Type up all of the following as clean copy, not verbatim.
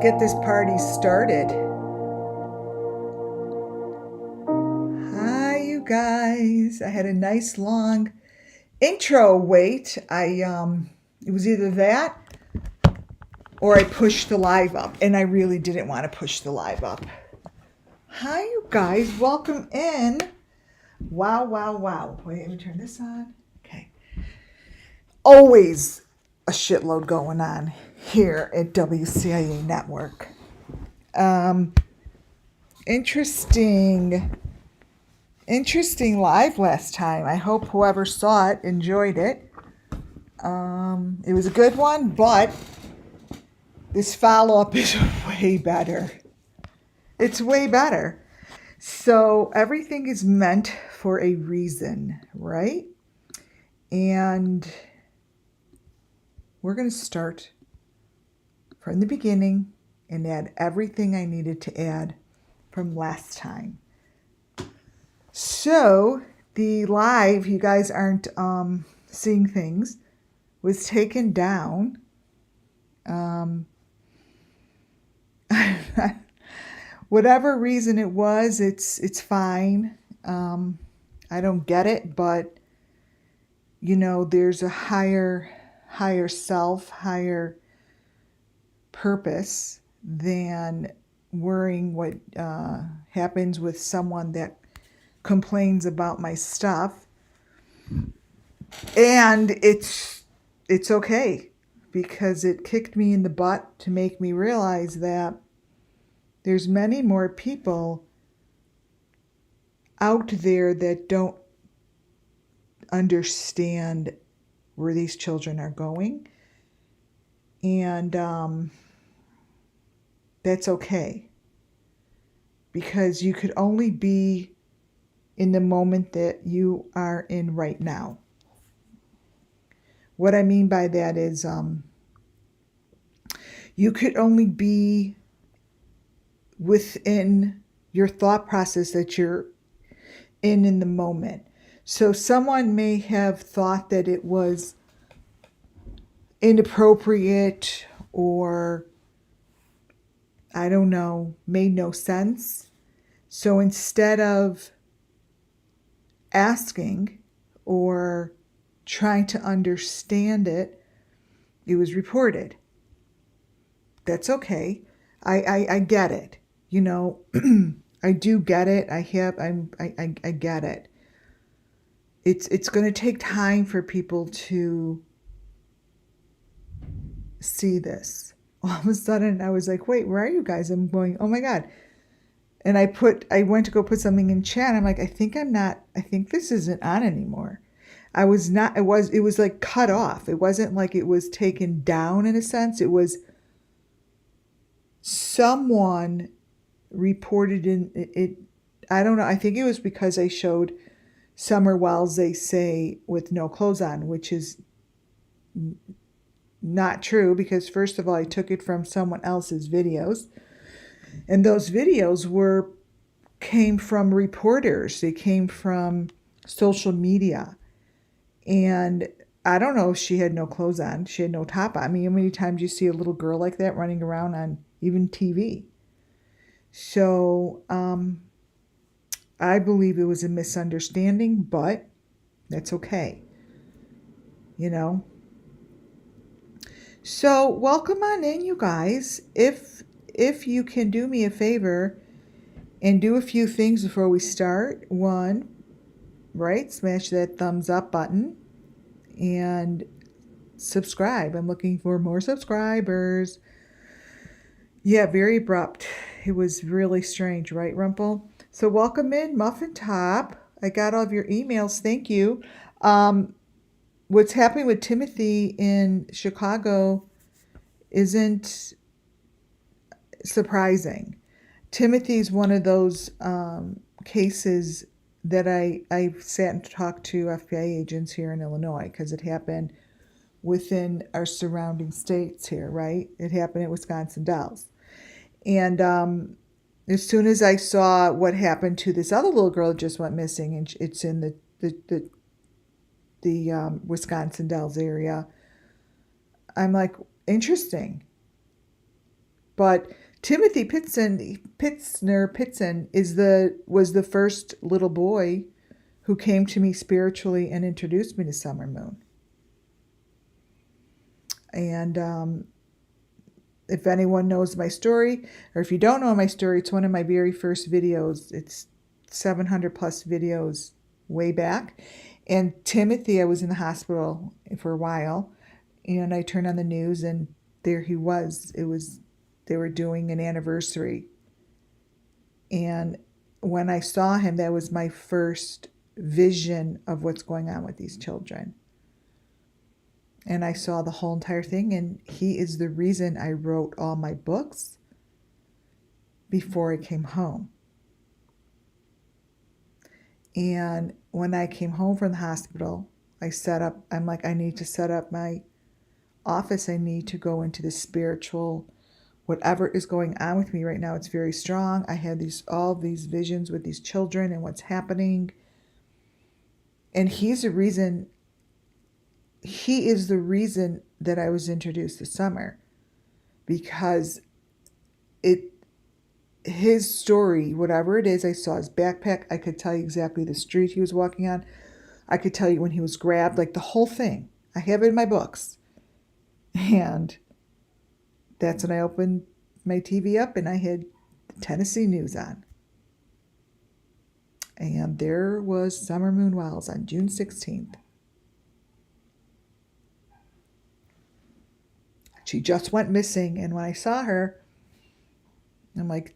get this party started. Hi, you guys. I had a nice long intro wait. It was either that or I pushed the live up, and I really didn't want to push the live up. Hi, you guys. Welcome in. Wow, wow, wow. Wait, let me turn this on. Okay. Always a shitload going on here at WCIA Network. Interesting live last time. I hope whoever saw it enjoyed it. It was a good one, but this follow-up is way better. It's way better. So everything is meant for a reason, right? And we're going to start from the beginning and add everything I needed to add from last time. So the live, you guys aren't seeing things, was taken down. Whatever reason it was, it's fine. I don't get it, but there's a higher self, higher purpose than worrying what happens with someone that complains about my stuff. And it's okay, because it kicked me in the butt to make me realize that there's many more people out there that don't understand where these children are going. And that's okay, because you could only be in the moment that you are in right now. What I mean by that is you could only be within your thought process that you're in the moment. So someone may have thought that it was inappropriate or, I don't know, made no sense. So instead of asking or trying to understand it, it was reported. That's okay. I get it. I do get it. I get it. It's going to take time for people to see this. All of a sudden, I was like, wait, where are you guys? I'm going, oh my God. And I went to go put something in chat. I'm like, I think this isn't on anymore. It was like cut off. It wasn't like it was taken down in a sense. It was someone reported in it. I don't know. I think it was because I showed Summer Wells, they say, with no clothes on, which is not true, because first of all, I took it from someone else's videos. And those videos came from reporters. They came from social media. And I don't know if she had no clothes on. She had no top on. I mean, how many times you see a little girl like that running around on even TV? So I believe it was a misunderstanding, but that's okay. So welcome on in, you guys. If you can do me a favor and do a few things before we start. One, right, smash that thumbs up button and subscribe. I'm looking for more subscribers. Yeah, very abrupt. It was really strange, right, Rumple? So welcome in, Muffin Top. I got all of your emails. Thank you. What's happening with Timothy in Chicago isn't surprising. Timothy's one of those cases that I've sat and talked to FBI agents here in Illinois, because it happened within our surrounding states here, right? It happened at Wisconsin Dells. And as soon as I saw what happened to this other little girl that just went missing, and it's in the Wisconsin Dells area, I'm like, interesting. But Timothy Pitzner was the first little boy who came to me spiritually and introduced me to Summer Moon. And if anyone knows my story, or if you don't know my story, it's one of my very first videos. It's 700 plus videos way back. And Timothy, I was in the hospital for a while, and I turned on the news, and there he was. They were doing an anniversary. And when I saw him, that was my first vision of what's going on with these children. And I saw the whole entire thing, and he is the reason I wrote all my books before I came home. And when I came home from the hospital, I'm like, I need to set up my office. I need to go into the spiritual, whatever is going on with me right now. It's very strong. I had all these visions with these children and what's happening. And he is the reason that I was introduced to Summer, because his story, whatever it is, I saw his backpack. I could tell you exactly the street he was walking on. I could tell you when he was grabbed, like the whole thing. I have it in my books. And that's when I opened my TV up and I had the Tennessee news on. And there was Summer Moon Wells on June 16th. She just went missing. And when I saw her, I'm like,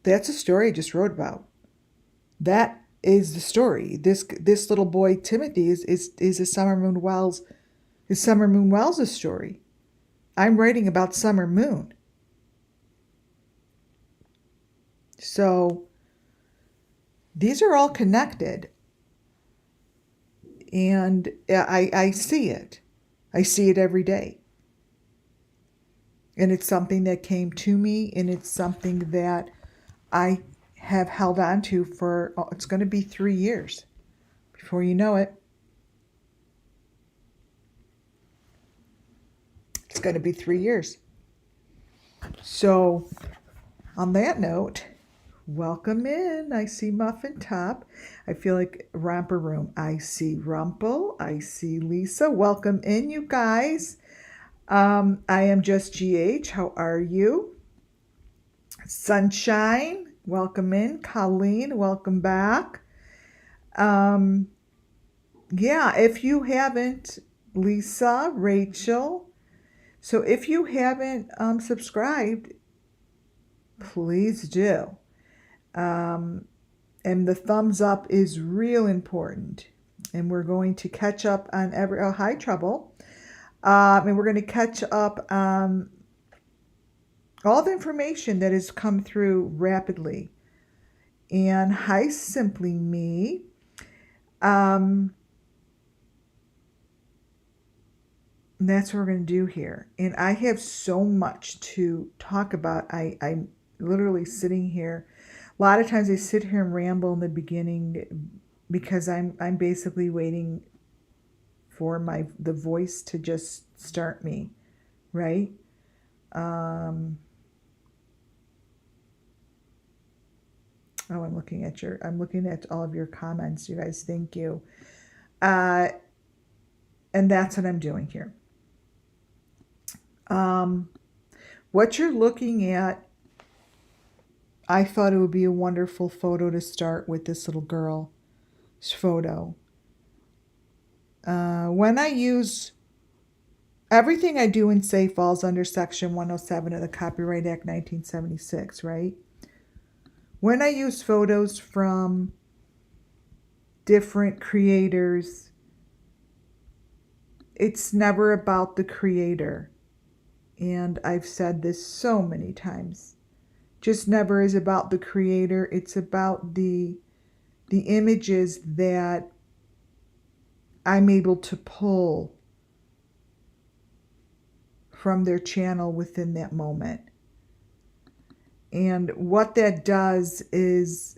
that's a story I just wrote about. That is the story. This little boy, Timothy, is a Summer Moon Wells. Is Summer Moon Wells' story. I'm writing about Summer Moon. So these are all connected. And I see it. I see it every day. And it's something that came to me, and it's something that I have held on to for, it's going to be 3 years. Before you know it, it's going to be 3 years. So, on that note, welcome in. I see Muffin Top. I feel like Romper Room. I see Rumple. I see Lisa. Welcome in, you guys. I am just GH. How are you? Sunshine, welcome in. Colleen, welcome back. Yeah, if you haven't, Lisa, Rachel. So if you haven't subscribed, please do. And the thumbs up is real important. And we're going to catch up on hi, Trouble. And we're going to catch up on all the information that has come through rapidly. And hi, Simply Me. And that's what we're going to do here. And I have so much to talk about. I'm literally sitting here. A lot of times I sit here and ramble in the beginning because I'm basically waiting for the voice to just start me, right? Oh, I'm looking at all of your comments, you guys. Thank you. And that's what I'm doing here. What you're looking at, I thought it would be a wonderful photo to start with, this little girl's photo. When I use, everything I do and say falls under Section 107 of the Copyright Act 1976, right? When I use photos from different creators, it's never about the creator. And I've said this so many times. Just never is about the creator. It's about the images that I'm able to pull from their channel within that moment. And what that does is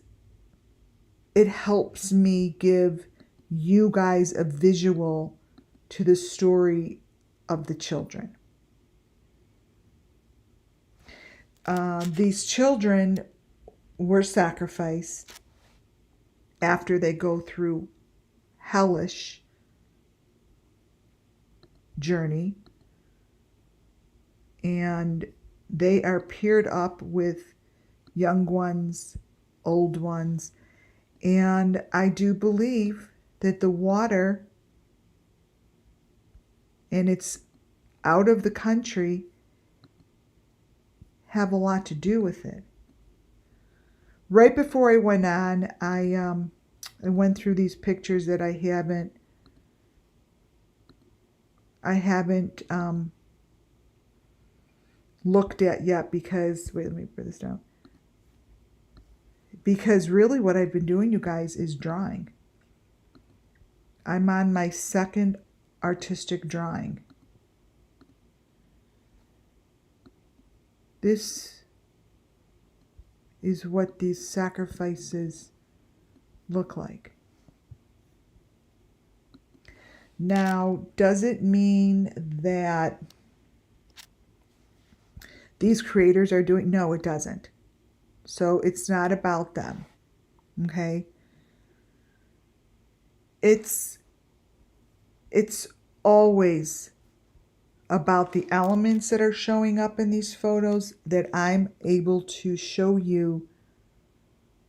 it helps me give you guys a visual to the story of the children. these children were sacrificed after they go through hellish journey, and they are paired up with young ones, old ones, and I do believe that the water, and it's out of the country, have a lot to do with it. Right before I went on, I went through these pictures that I haven't looked at yet because, wait, let me put this down. Because really what I've been doing, you guys, is drawing. I'm on my second artistic drawing. This is what these sacrifices look like. Now, does it mean that these creators are doing? No, it doesn't. So it's not about them. Okay? It's always about the elements that are showing up in these photos that I'm able to show you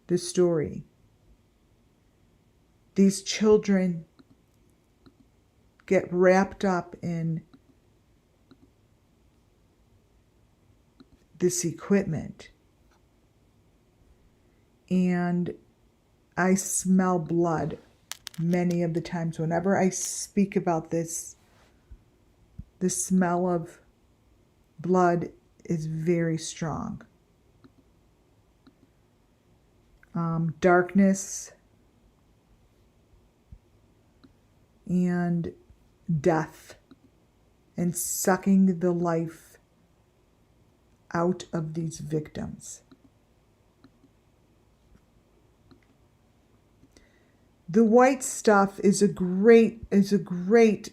the story. These children get wrapped up in this equipment, and I smell blood many of the times. Whenever I speak about this, the smell of blood is very strong. Darkness and death, and sucking the life out of these victims. The white stuff is a great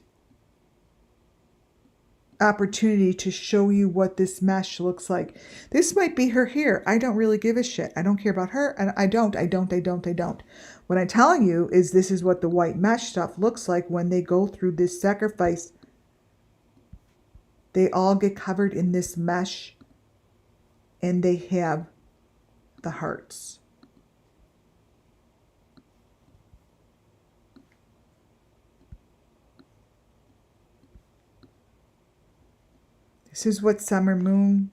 opportunity to show you what this mesh looks like. This might be her hair. I don't really give a shit. I don't care about her, and I don't. What I'm telling you is this is what the white mesh stuff looks like when they go through this sacrifice. They all get covered in this mesh, and they have the hearts. This is what summer moon,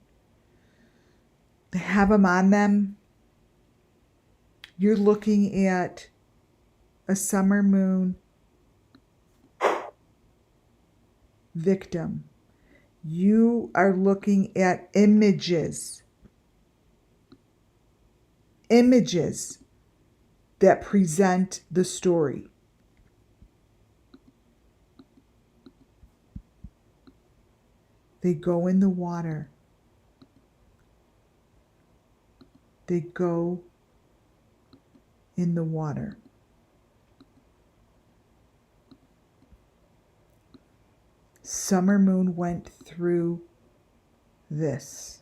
they have them on them. You're looking at a summer moon victim. You are looking at images that present the story. They go in the water. They go in the water. Summer moon went through this.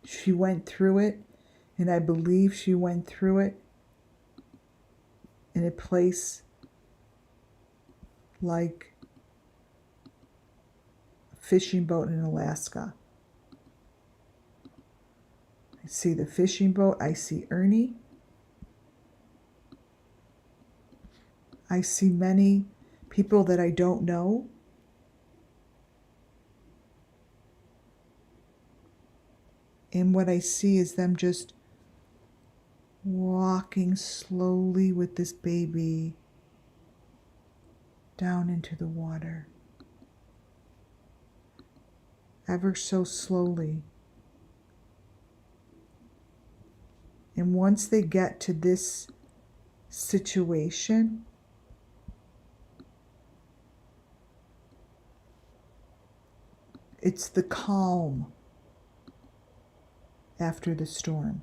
She went through it, and I believe she went through it in a place like a fishing boat in Alaska. I see the fishing boat. I see Ernie. I see many people that I don't know. And what I see is them just walking slowly with this baby down into the water. Ever so slowly. And once they get to this situation, it's the calm after the storm.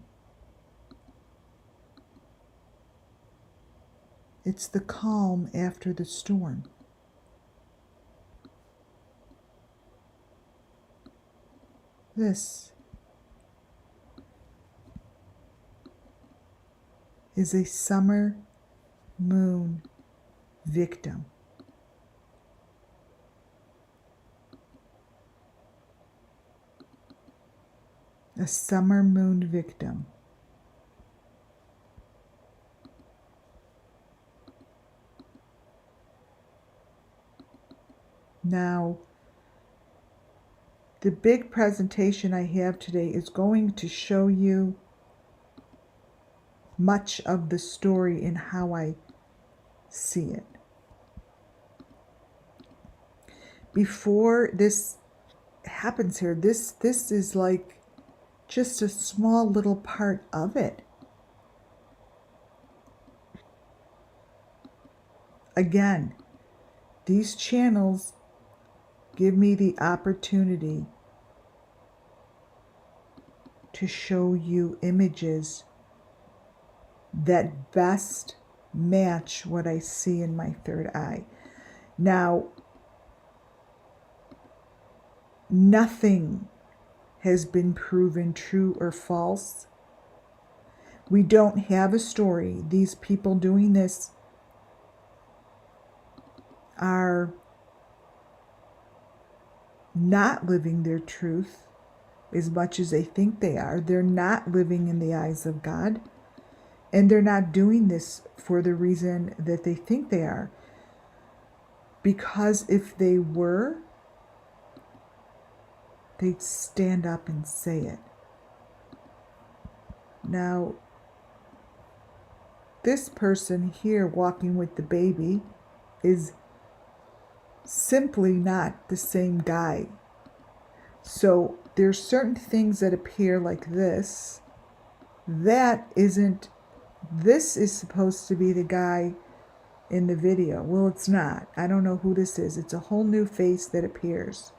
It's the calm after the storm. This is a summer moon victim. A summer moon victim. Now, the big presentation I have today is going to show you much of the story and how I see it. Before this happens here, this is like just a small little part of it. Again, these channels give me the opportunity to show you images that best match what I see in my third eye. Now, nothing has been proven true or false. We don't have a story. These people doing this are not living their truth as much as they think they are. They're not living in the eyes of God. And they're not doing this for the reason that they think they are. Because if they were, they'd stand up and say it. Now, this person here walking with the baby is simply not the same guy. So there's certain things that appear like this. That isn't, this is supposed to be the guy in the video. Well, it's not. I don't know who this is. It's a whole new face that appears.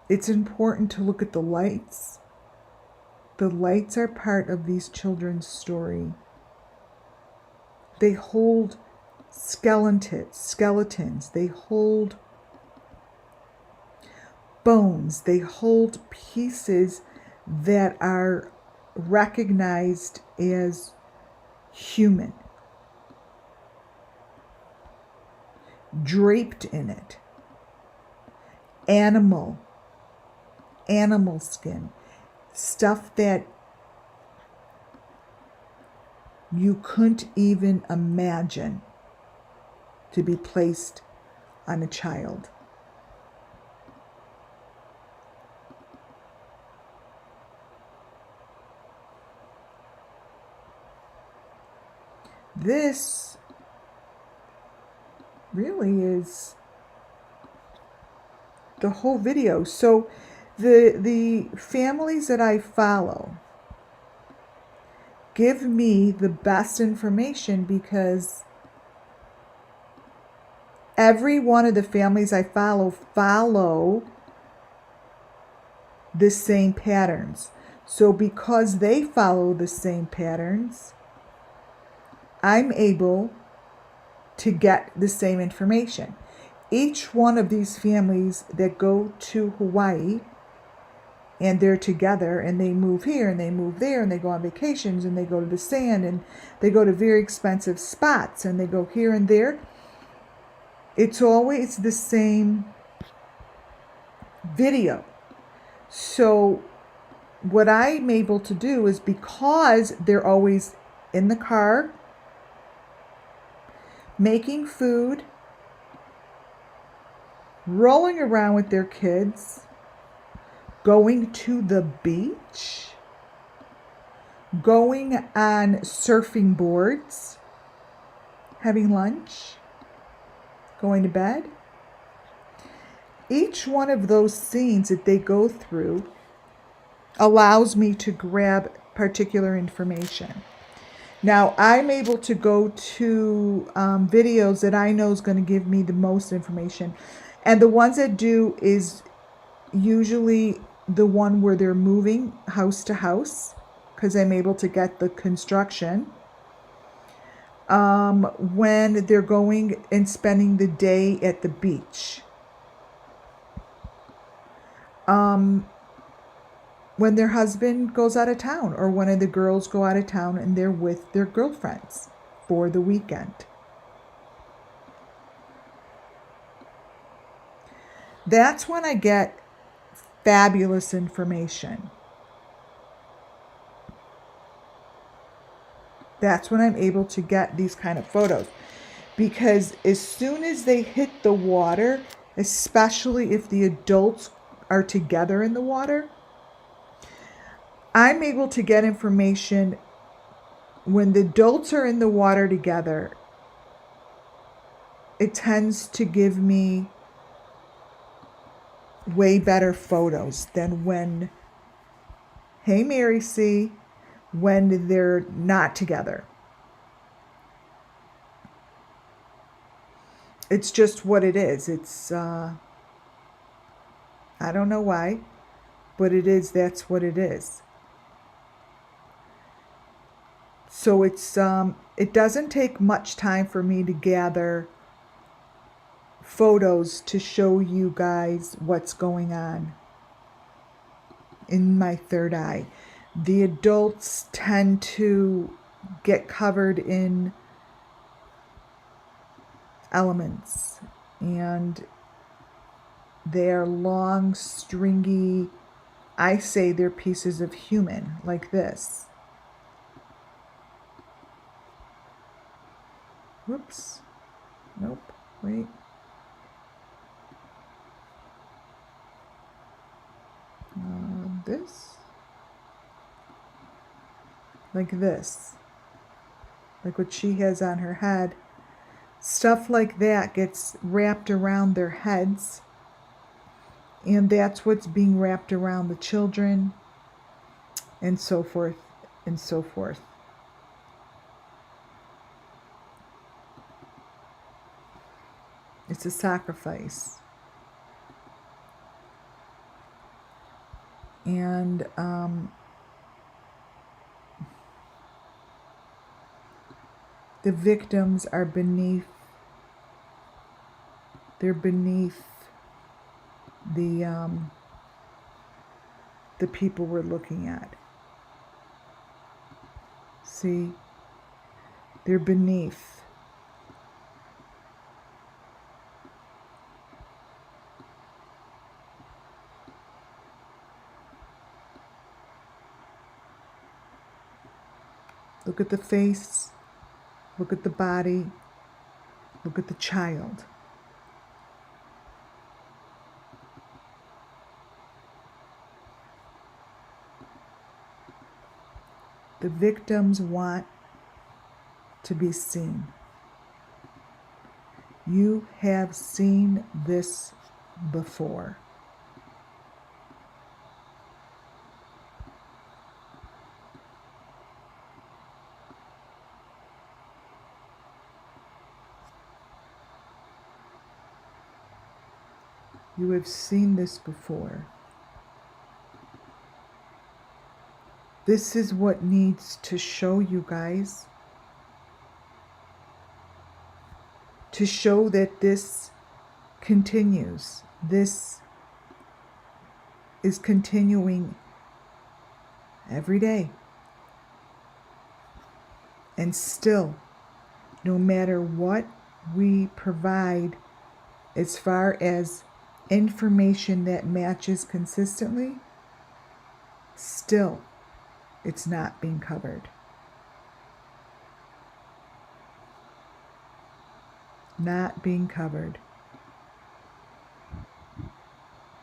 It's important to look at the lights. The lights are part of these children's story. They hold skeletons. They hold bones. They hold pieces that are recognized as human, draped in it, animal skin, stuff that you couldn't even imagine to be placed on a child. This really is the whole video. So the families that I follow give me the best information because every one of the families I follow the same patterns. So because they follow the same patterns, I'm able to get the same information. Each one of these families that go to Hawaii and they're together and they move here and they move there and they go on vacations and they go to the sand and they go to very expensive spots and they go here and there, it's always the same video. So what I'm able to do is, because they're always in the car, making food, rolling around with their kids, going to the beach, going on surfing boards, having lunch, going to bed. Each one of those scenes that they go through allows me to grab particular information. Now, I'm able to go to videos that I know is going to give me the most information. And the ones that do is usually the one where they're moving house to house, because I'm able to get the construction. When they're going and spending the day at the beach. when their husband goes out of town, or one of the girls go out of town and they're with their girlfriends for the weekend. That's when I get fabulous information. That's when I'm able to get these kind of photos. Because as soon as they hit the water, especially if the adults are together in the water, I'm able to get information when the adults are in the water together. It tends to give me way better photos than when, hey Mary C, when they're not together. It's just what it is. It's, I don't know why, but it is, that's what it is. So it's, it doesn't take much time for me to gather photos to show you guys what's going on in my third eye. The adults tend to get covered in elements, and they're long, stringy, I say they're pieces of human, like this. Whoops. Nope. Wait. This. Like this. Like what she has on her head. Stuff like that gets wrapped around their heads. And that's what's being wrapped around the children. And so forth and so forth. It's a sacrifice. And the victims are beneath, they're beneath the people we're looking at. See? They're beneath. Look at the face. Look at the body. Look at the child. The victims want to be seen. You have seen this before. You have seen this before. This is what needs to show you guys. To show that this continues. This is continuing every day. And still, no matter what we provide as far as information that matches consistently, still it's not being covered. Not being covered.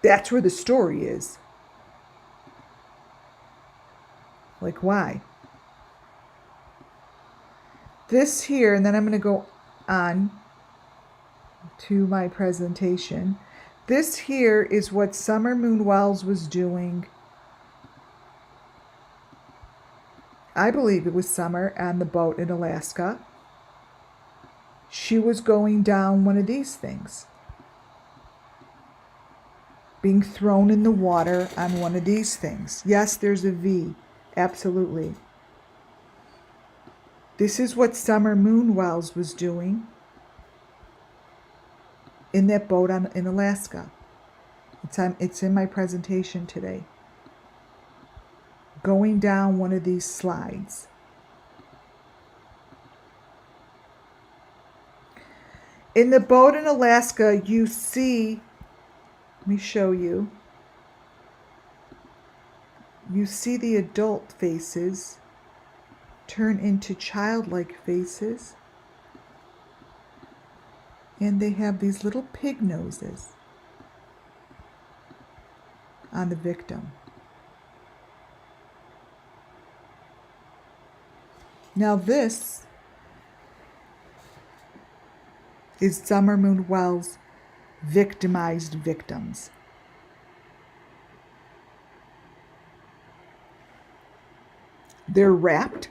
That's where the story is. Like, why? This here, and then I'm going to go on to my presentation. This here is what Summer Moon Wells was doing. I believe it was Summer on the boat in Alaska. She was going down one of these things. Being thrown in the water on one of these things. Yes, there's a V. Absolutely. This is what Summer Moon Wells was doing in that boat in Alaska. It's in my presentation today. Going down one of these slides. In the boat in Alaska, you see, let me show you. You see the adult faces turn into childlike faces. And they have these little pig noses on the victim. Now this is Summer Moon Wells' victimized victims. They're wrapped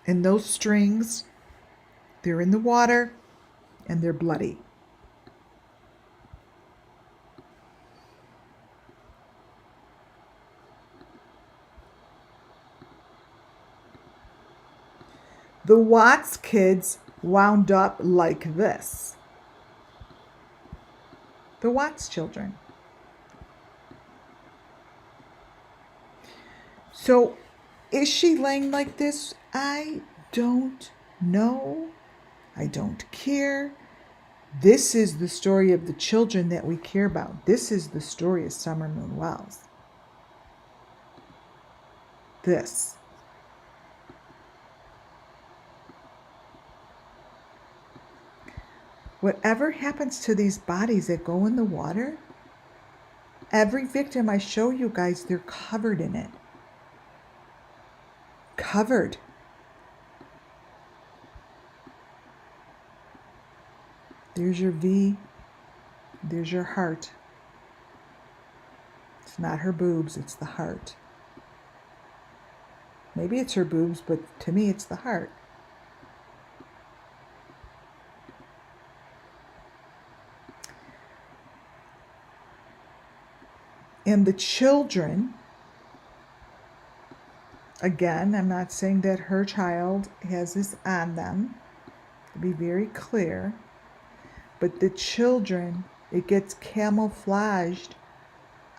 in those strings. They're in the water and they're bloody. The Watts kids wound up like this. The Watts children. So, is she laying like this? I don't know. I don't care. This is the story of the children that we care about. This is the story of Summer Moon Wells. This. Whatever happens to these bodies that go in the water, every victim I show you guys, they're covered in it. Covered. There's your V. There's your heart. It's not her boobs, it's the heart. Maybe it's her boobs, but to me it's the heart. And the children, again, I'm not saying that her child has this on them, to be very clear, but the children, it gets camouflaged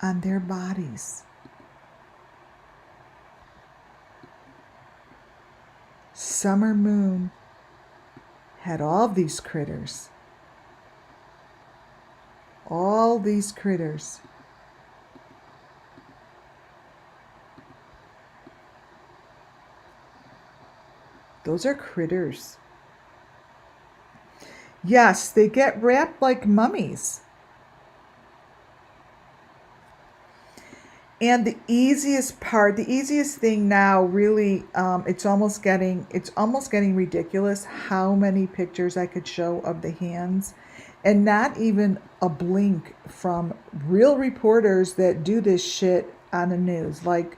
on their bodies. Summer Moon had all these critters. All these critters. Those are critters. Yes, they get wrapped like mummies. And the easiest part, the easiest thing now, really, it's almost getting ridiculous how many pictures I could show of the hands, and not even a blink from real reporters that do this shit on the news. Like,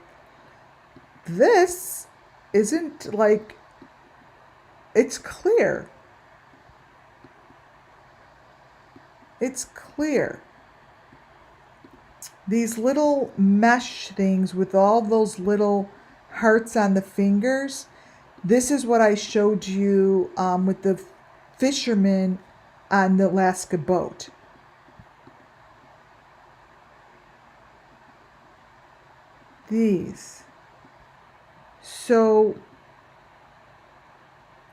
this isn't like, it's clear. It's clear. These little mesh things with all those little hearts on the fingers. This is what I showed you with the fishermen on the Alaska boat. These. So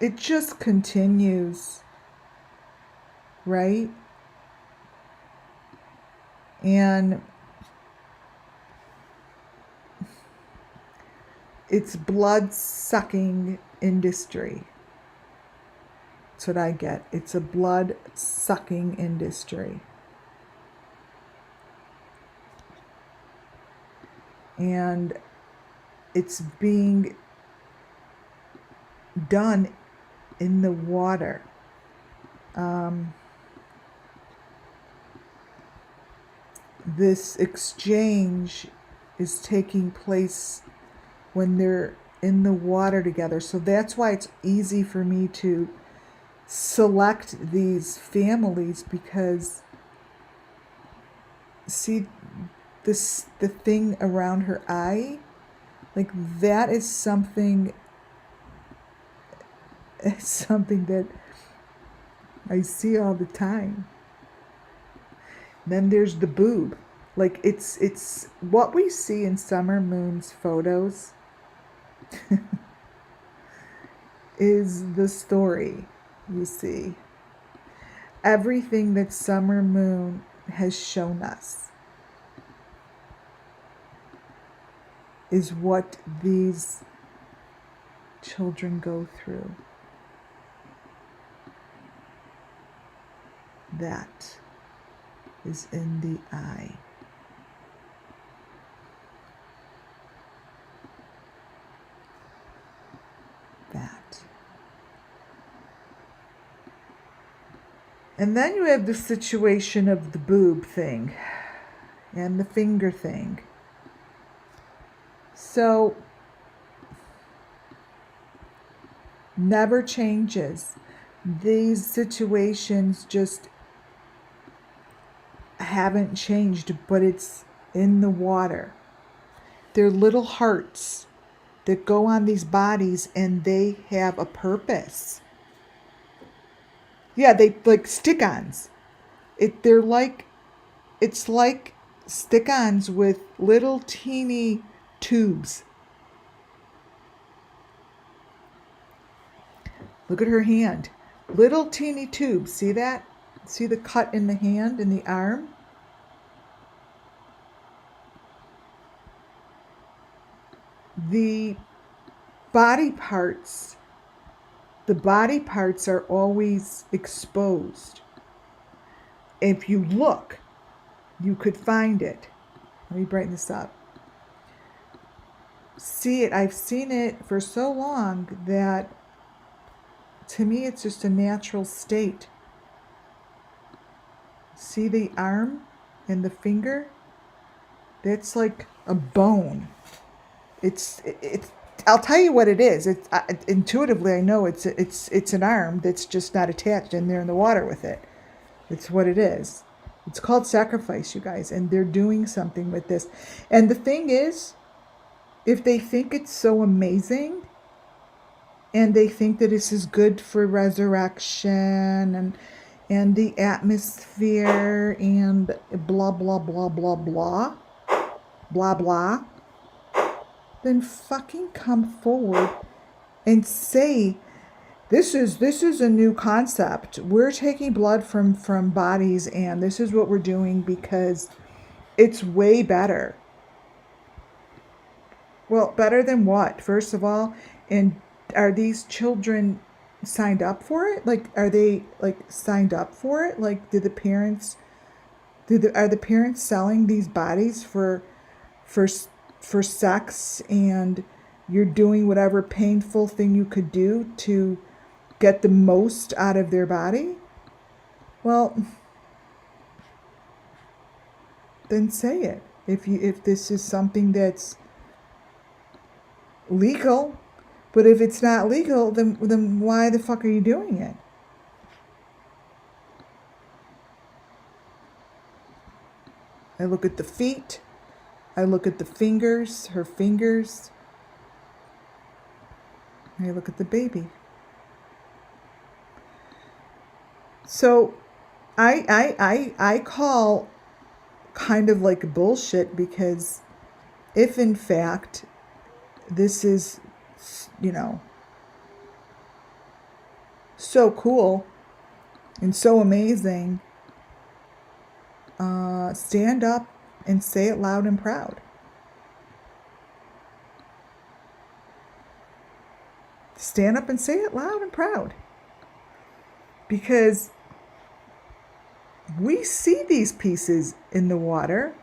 it just continues, right? And it's blood-sucking industry. That's what I get. It's a blood-sucking industry. And it's being done in the water. This exchange is taking place when they're in the water together. So that's why it's easy for me to select these families, because see this, the thing around her eye, like that is something, it's something that I see all the time. Then there's the boob. Like it's what we see in Summer Moon's photos is the story, you see. Everything that Summer Moon has shown us is what these children go through. That is in the eye. That. And then you have the situation of the boob thing and the finger thing. So, never changes. These situations just haven't changed, but it's in the water. They're little hearts that go on these bodies and they have a purpose. Yeah, they like stick-ons. It's like stick-ons with little teeny tubes. Look at her hand. Little teeny tubes. See that? See the cut in the hand and the arm? The body parts are always exposed. If you look, you could find it. Let me brighten this up. See it. I've seen it for so long that to me it's just a natural state. See the arm and the finger? That's like a bone. It's I'll tell you what it is. It's intuitively I know it's an arm that's just not attached in there in the water with it. It's what it is. It's called Scarifies, you guys, and they're doing something with this. And the thing is, if they think it's so amazing and they think that this is good for resurrection and the atmosphere and blah blah blah blah blah blah blah, then fucking come forward and say this is a new concept. We're taking blood from bodies and this is what we're doing because it's way better. Well, better than what? First of all, and are these children signed up for it? Like, are they like signed up for it? Like, are the parents selling these bodies for sex, and you're doing whatever painful thing you could do to get the most out of their body? Well, then say it. If this is something that's legal, but if it's not legal, then why the fuck are you doing it? I look at the feet. I look at the fingers, her fingers. I look at the baby. So I call kind of like bullshit, because if in fact this is, so cool and so amazing, stand up and say it loud and proud. Stand up and say it loud and proud. Because we see these pieces in the water.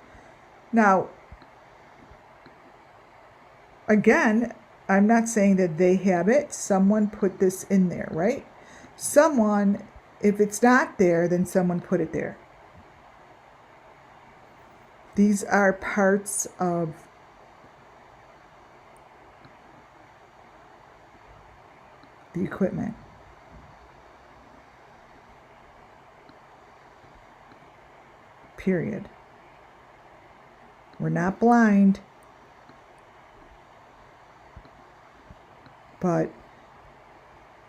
Now, again, I'm not saying that they have it. Someone put this in there, right? Someone, if it's not there, then someone put it there. These are parts of the equipment. Period. We're not blind, but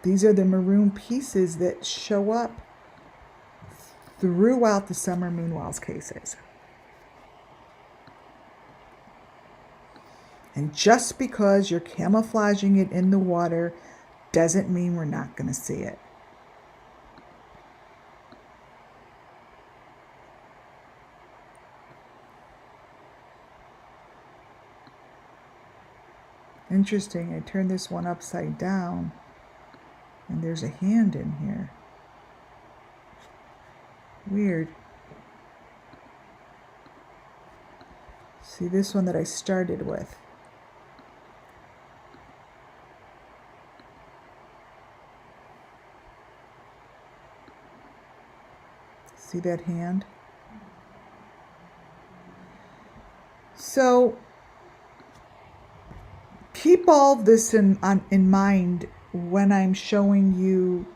these are the maroon pieces that show up throughout the summer Meanwhiles cases. And just because you're camouflaging it in the water doesn't mean we're not going to see it. Interesting, I turned this one upside down and there's a hand in here. Weird. See this one that I started with. See that hand? So keep all this in mind when I'm showing you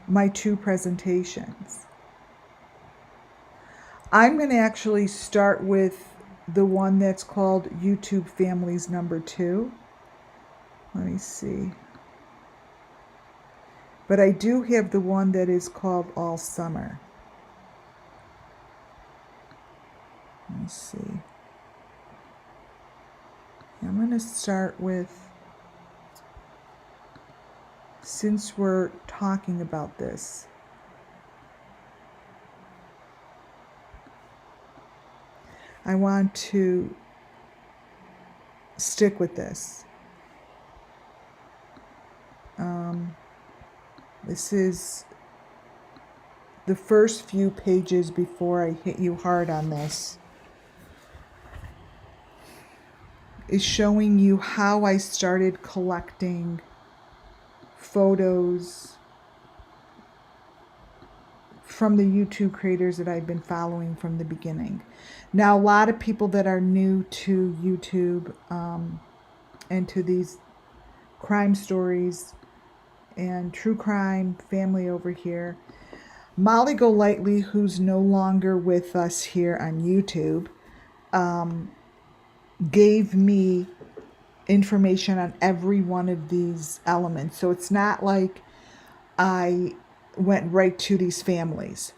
my two presentations. I'm going to actually start with the one that's called YouTube Families number 2. Let me see. But I do have the one that is called All Summer. Let me see. I'm going to start with, since we're talking about this, I want to stick with this. This is the first few pages before I hit you hard on this. Is showing you how I started collecting photos from the YouTube creators that I've been following from the beginning. Now, a lot of people that are new to YouTube and to these crime stories and true crime family over here, Molly Golightly, who's no longer with us here on YouTube, gave me information on every one of these elements. So it's not like I went right to these families.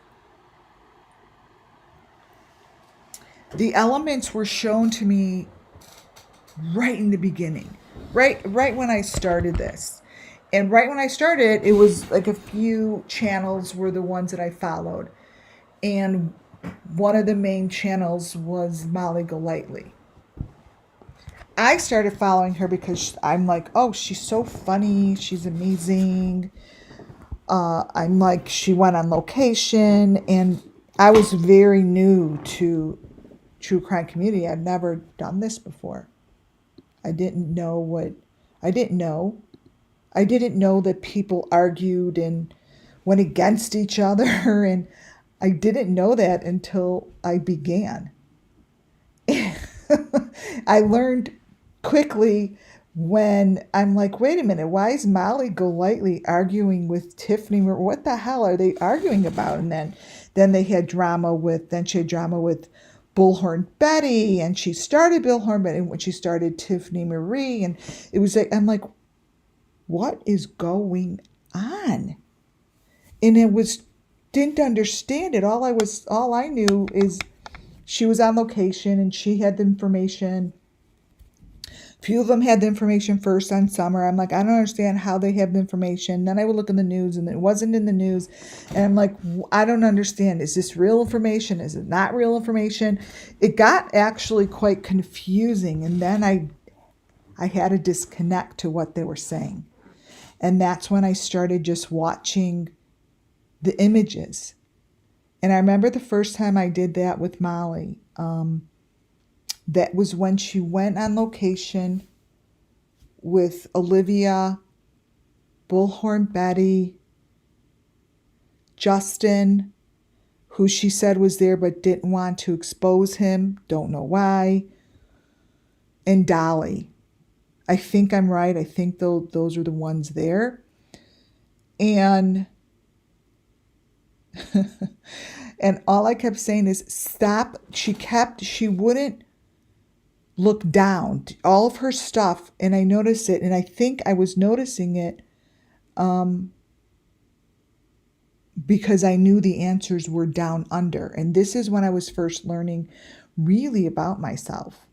The elements were shown to me right in the beginning, right when I started this. And right when I started, it was like a few channels were the ones that I followed. And one of the main channels was Molly Golightly. I started following her because I'm like, oh, she's so funny. She's amazing. I'm like, she went on location. And I was very new to true crime community. I've never done this before. I didn't know that people argued and went against each other. And I didn't know that until I began. I learned quickly when I'm like, wait a minute, why is Molly Golightly arguing with Tiffany? What the hell are they arguing about? And then she had drama with Bullhorn Betty, and she started Bullhorn Betty when she started Tiffany Marie, and it was like, I'm like, what is going on? And didn't understand it. All I knew is she was on location and she had the information. Few of them had the information first on Summer. I'm like, I don't understand how they have the information. Then I would look in the news and it wasn't in the news. And I'm like, I don't understand. Is this real information? Is it not real information? It got actually quite confusing. And then I had to disconnect to what they were saying. And that's when I started just watching the images. And I remember the first time I did that with Molly. That was when she went on location with Olivia, Bullhorn Betty, Justin, who she said was there but didn't want to expose him. Don't know why. And Dolly. I think I'm right. I think those are the ones there. And and all I kept saying is stop. She wouldn't look down. All of her stuff, and I noticed it, and I think I was noticing it because I knew the answers were down under. And this is when I was first learning really about myself,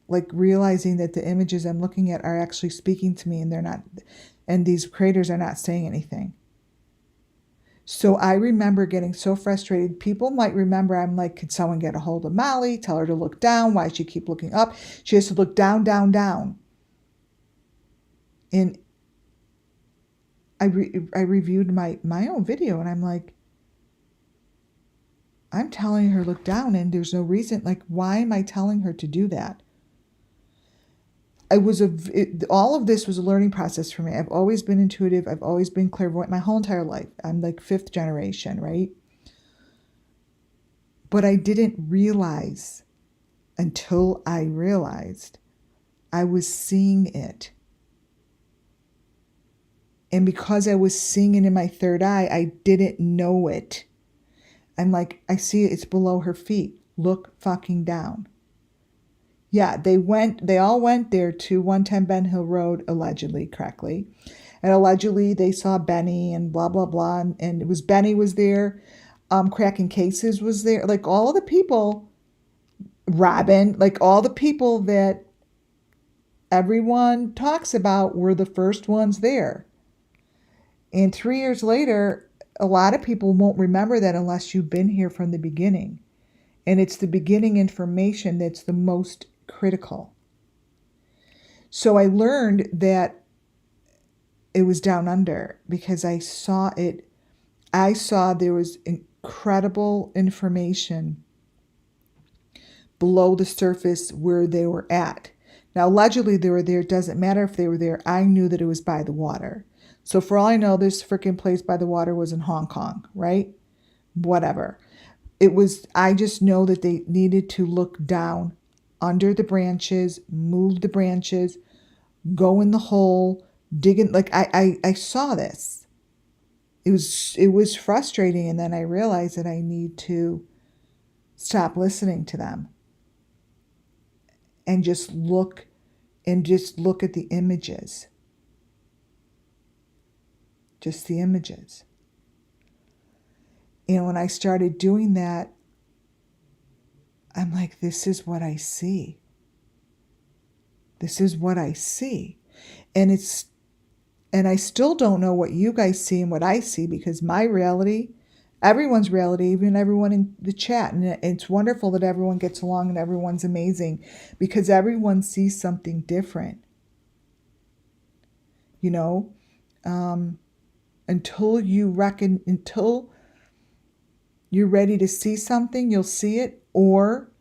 like realizing that the images I'm looking at are actually speaking to me, and they're not, and these creators are not saying anything. So I remember getting so frustrated. People might remember I'm like, could someone get a hold of Molly? Tell her to look down. Why does she keep looking up? She has to look down, down, down. And I reviewed my own video, and I'm like, I'm telling her look down, and there's no reason. Like, why am I telling her to do that? All of this was a learning process for me. I've always been intuitive. I've always been clairvoyant my whole entire life. I'm like 5th generation, right? But I didn't realize until I realized I was seeing it. And because I was seeing it in my third eye, I didn't know it. I'm like, I see it. It's below her feet. Look fucking down. Yeah, they all went there to 110 Ben Hill Road, allegedly, correctly. And allegedly they saw Benny and blah, blah, blah. And it was Benny was there. Cracking Cases was there. Like all of the people, Robin, like all the people that everyone talks about were the first ones there. And 3 years later, a lot of people won't remember that unless you've been here from the beginning. And it's the beginning information that's the most critical. So I learned that it was down under because I saw it. I saw there was incredible information below the surface where they were at. Now, allegedly they were there. It doesn't matter if they were there. I knew that it was by the water. So for all I know, this freaking place by the water was in Hong Kong, right? Whatever. I just know that they needed to look down under the branches, move the branches, go in the hole, dig in. Like I saw this. It was frustrating. And then I realized that I need to stop listening to them and just look at the images. Just the images. And when I started doing that, I'm like, this is what I see. This is what I see. And I still don't know what you guys see and what I see, because my reality, everyone's reality, even everyone in the chat, and it's wonderful that everyone gets along and everyone's amazing, because everyone sees something different. You know, until you're ready to see something, you'll see it, or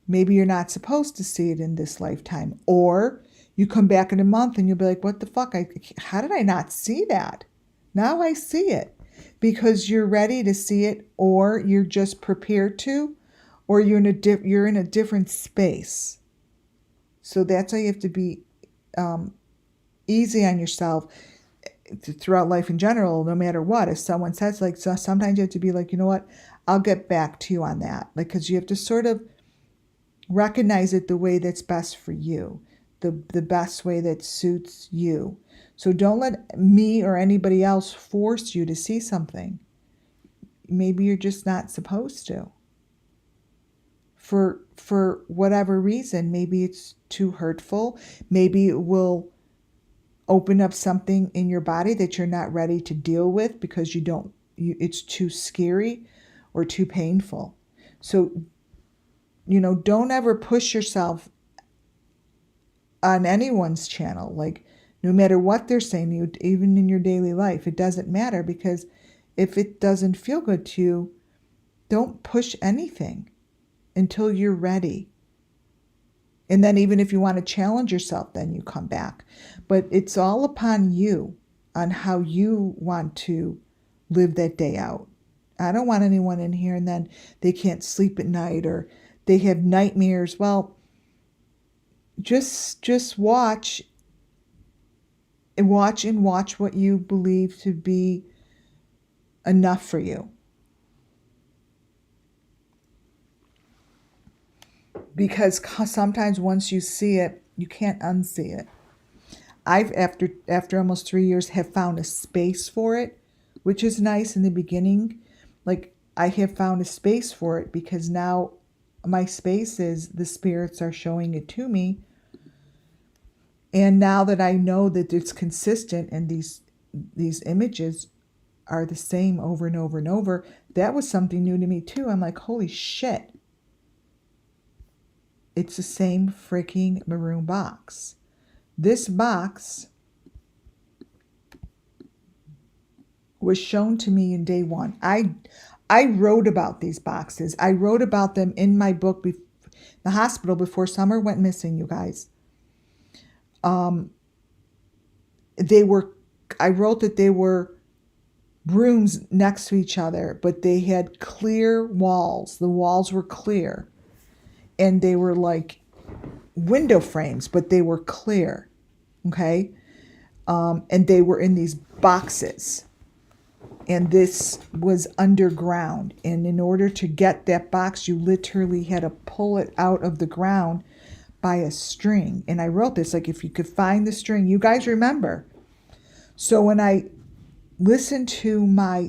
maybe you're not supposed to see it in this lifetime, or you come back in a month and you'll be like, what the fuck? How did I not see that? Now I see it, because you're ready to see it, or you're just prepared to, or you're in a different space. So that's how you have to be easy on yourself throughout life in general, no matter what. If someone says, like, so sometimes you have to be like, you know what, I'll get back to you on that. Like, because you have to sort of recognize it the way that's best for you, the best way that suits you. So don't let me or anybody else force you to see something. Maybe you're just not supposed to. For whatever reason, maybe it's too hurtful. Maybe it will open up something in your body that you're not ready to deal with because it's too scary or too painful. So, don't ever push yourself on anyone's channel. Like, no matter what they're saying, even in your daily life, it doesn't matter, because if it doesn't feel good to you, don't push anything until you're ready. And then even if you want to challenge yourself, then you come back. But it's all upon you, on how you want to live that day out. I don't want anyone in here and then they can't sleep at night or they have nightmares. Well, just watch what you believe to be enough for you. Because sometimes once you see it, you can't unsee it. I've, after almost 3 years, have found a space for it which is nice in the beginning. Like, I have found a space for it because now my space is the spirits are showing it to me. And now that I know that it's consistent and these images are the same over and over and over, that was something new to me too. I'm like, holy shit. It's the same freaking maroon box. This box was shown to me in day one. I wrote about these boxes. I wrote about them in my book, The Hospital Before Summer Went Missing, you guys. They were, I wrote that they were rooms next to each other, but they had clear walls. The walls were clear. And they were like window frames, but they were clear. Okay? And they were in these boxes. And this was underground. And in order to get that box, you literally had to pull it out of the ground by a string. And I wrote this, like, if you could find the string, you guys remember. So when I listen to my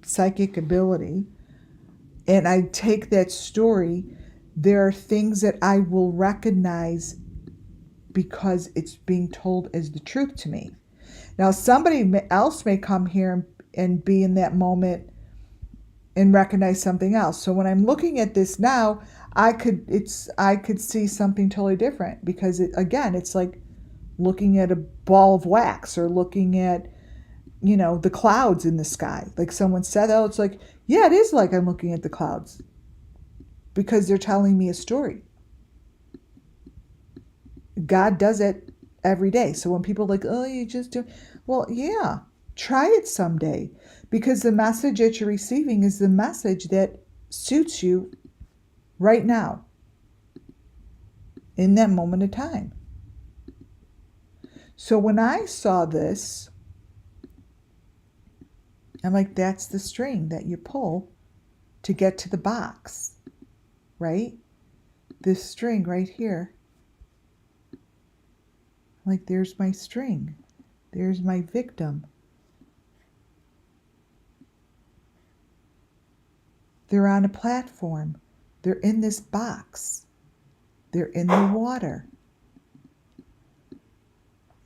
psychic ability and I take that story, there are things that I will recognize because it's being told as the truth to me. Now, somebody else may come here and be in that moment and recognize something else. So when I'm looking at this now, I could see something totally different because it's like looking at a ball of wax or looking at, the clouds in the sky. Like someone said, oh, it's like, yeah, it is like I'm looking at the clouds because they're telling me a story. God does it every day. So when people are like, oh, you just do, well, yeah, try it someday because the message that you're receiving is the message that suits you right now in that moment of time. So when I saw this, I'm like, that's the string that you pull to get to the box, right? This string right here. Like, there's my string. There's my victim. They're on a platform. They're in this box. They're in the water.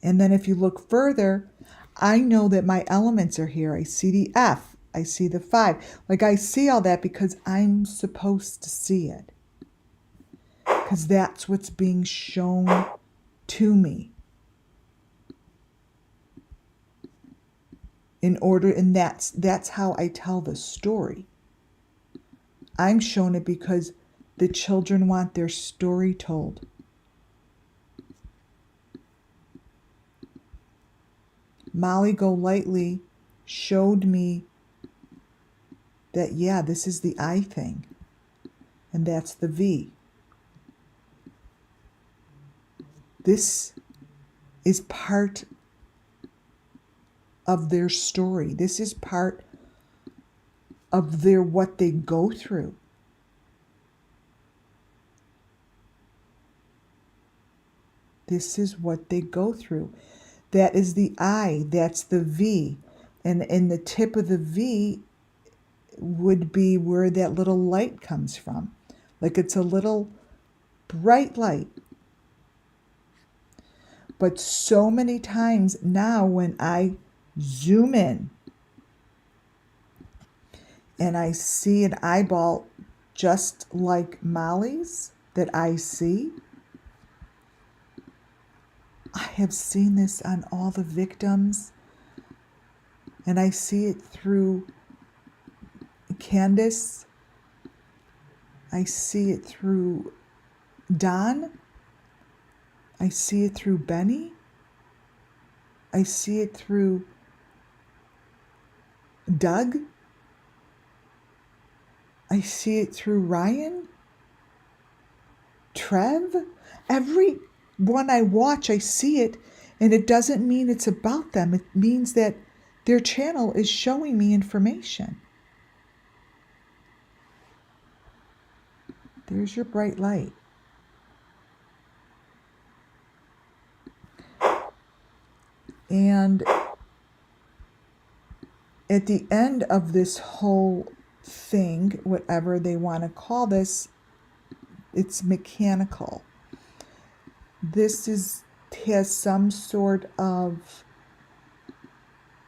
And then if you look further, I know that my elements are here. I see the F. I see the 5. Like, I see all that because I'm supposed to see it. Because that's what's being shown to me. And that's how I tell the story. I'm shown it because the children want their story told. Molly Golightly showed me that, yeah, this is the I thing. And that's the V. This is part of their story. This is part of what they go through. This is what they go through. That is the I. That's the V. And the tip of the V would be where that little light comes from. Like it's a little bright light. But so many times now when I zoom in and I see an eyeball just like Molly's that I see, I have seen this on all the victims, and I see it through Candace. I see it through Don. I see it through Benny. I see it through Doug. I see it through Ryan. Trev. Every one I watch, I see it, and it doesn't mean it's about them. It means that their channel is showing me information. There's your bright light. And at the end of this whole thing, whatever they want to call this, it's mechanical. This has some sort of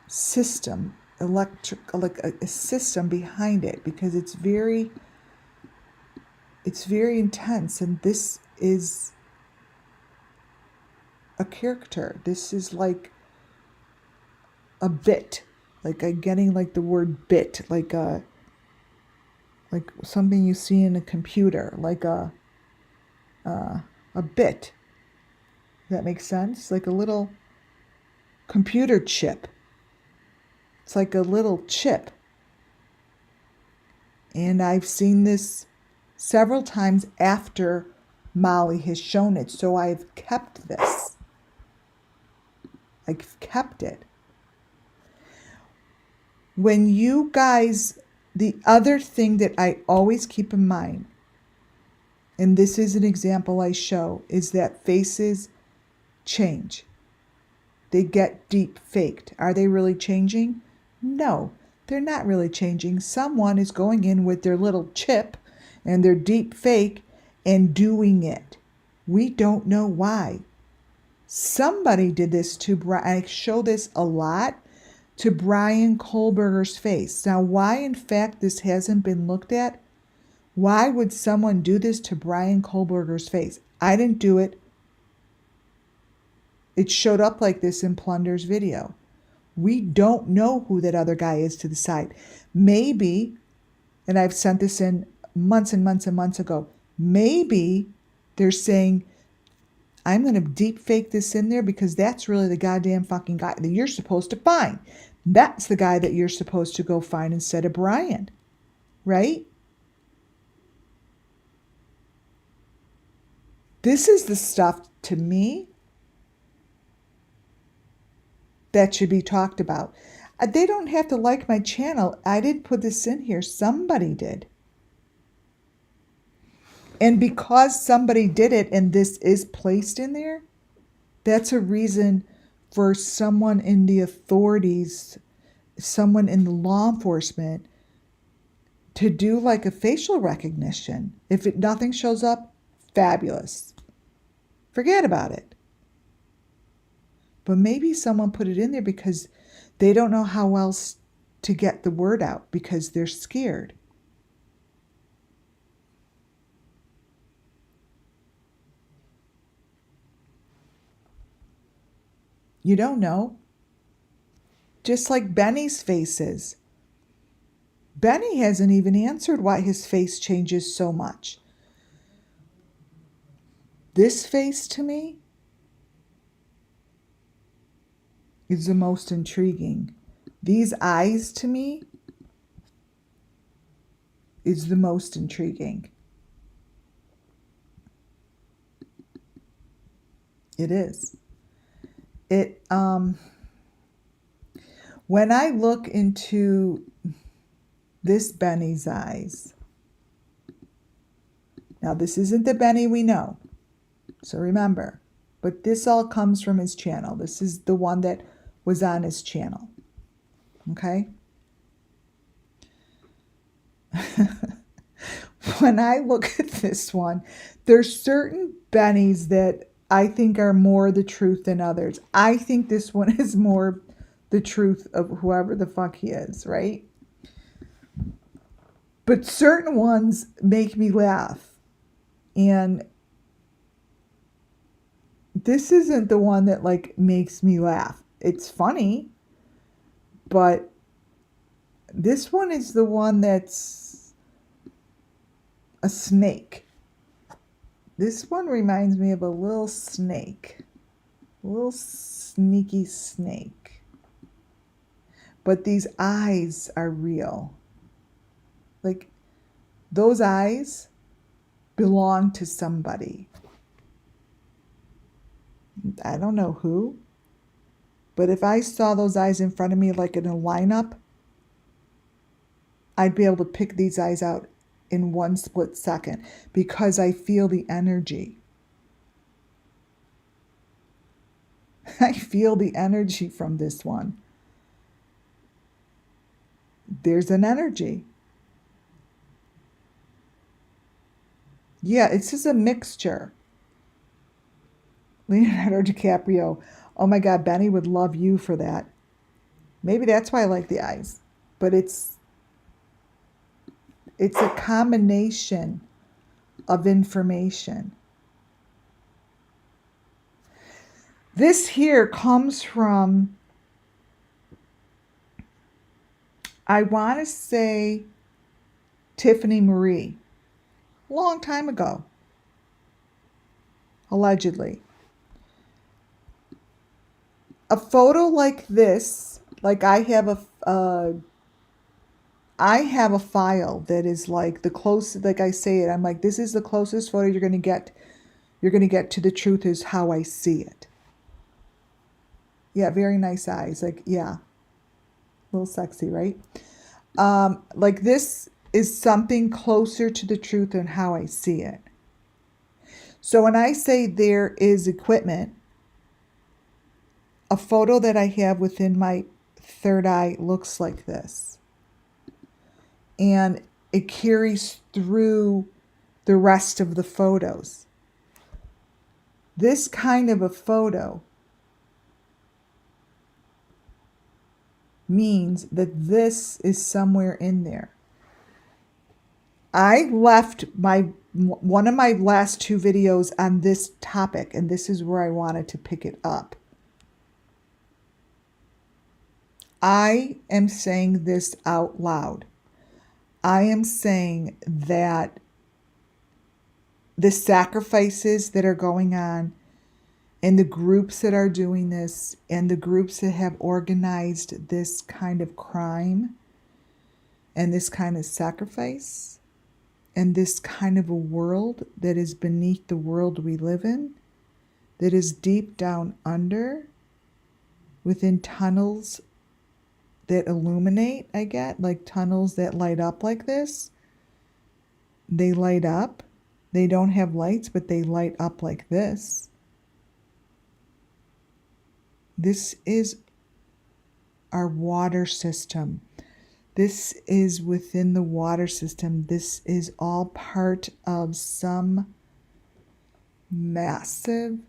system, electric, like a system behind it, because it's very intense, and this is a character. This is like a bit, like I'm getting like the word bit, like something you see in a computer, like a bit. That makes sense? Like a little computer chip. It's like a little chip. And I've seen this several times after Molly has shown it. So I've kept this. I've kept it. When you guys, the other thing that I always keep in mind, and this is an example I show, is that faces change. They get deep faked. Are they really changing? No, they're not really changing. Someone is going in with their little chip and their deep fake and doing it. We don't know why. Somebody did this to Brian. I show this a lot, to Brian Kohlberger's face. Now, why in fact this hasn't been looked at? Why would someone do this to Brian Kohlberger's face? I didn't do it. It showed up like this in Plunder's video. We don't know who that other guy is to the side. Maybe, and I've sent this in months and months and months ago, maybe they're saying, I'm going to deep fake this in there because that's really the goddamn fucking guy that you're supposed to find. That's the guy that you're supposed to go find instead of Brian. Right? This is the stuff, to me, that should be talked about. They don't have to like my channel. I didn't put this in here. Somebody did. And because somebody did it and this is placed in there, that's a reason for someone in the authorities, someone in the law enforcement, to do like a facial recognition. If nothing shows up, fabulous. Forget about it. But maybe someone put it in there because they don't know how else to get the word out because they're scared. You don't know. Just like Benny's face is. Benny hasn't even answered why his face changes so much. This face to me is the most intriguing. These eyes to me is the most intriguing. It is. When I look into this Benny's eyes, now this isn't the Benny we know, so remember, but this all comes from his channel. This is the one that was on his channel. Okay? When I look at this one, there's certain Bennies that I think are more the truth than others. I think this one is more the truth of whoever the fuck he is, right? But certain ones make me laugh. And this isn't the one that like makes me laugh. It's funny, but this one is the one that's a snake. This one reminds me of a little snake. A little sneaky snake. But these eyes are real. Like, those eyes belong to somebody. I don't know who. But if I saw those eyes in front of me like in a lineup, I'd be able to pick these eyes out in one split second because I feel the energy. I feel the energy from this one. There's an energy. Yeah, it's just a mixture. Leonardo DiCaprio. Oh my God, Benny would love you for that. Maybe that's why I like the eyes. But it's a combination of information. This here comes from, I want to say, Tiffany Marie, a long time ago, allegedly. A photo like this, like I have a file that is like the closest, like I say it, I'm like, this is the closest photo you're going to get. You're going to get to the truth is how I see it. Yeah, very nice eyes. Like, yeah, a little sexy, right? Like this is something closer to the truth than how I see it. So when I say there is equipment, a photo that I have within my third eye looks like this. And it carries through the rest of the photos. This kind of a photo means that this is somewhere in there. I left one of my last two videos on this topic, and this is where I wanted to pick it up. I am saying this out loud. I am saying that the sacrifices that are going on and the groups that are doing this and the groups that have organized this kind of crime and this kind of sacrifice and this kind of a world that is beneath the world we live in, that is deep down under, within tunnels that illuminate, I get, like tunnels that light up like this. They light up. They don't have lights, but they light up like this. This is our water system. This is within the water system. This is all part of some massive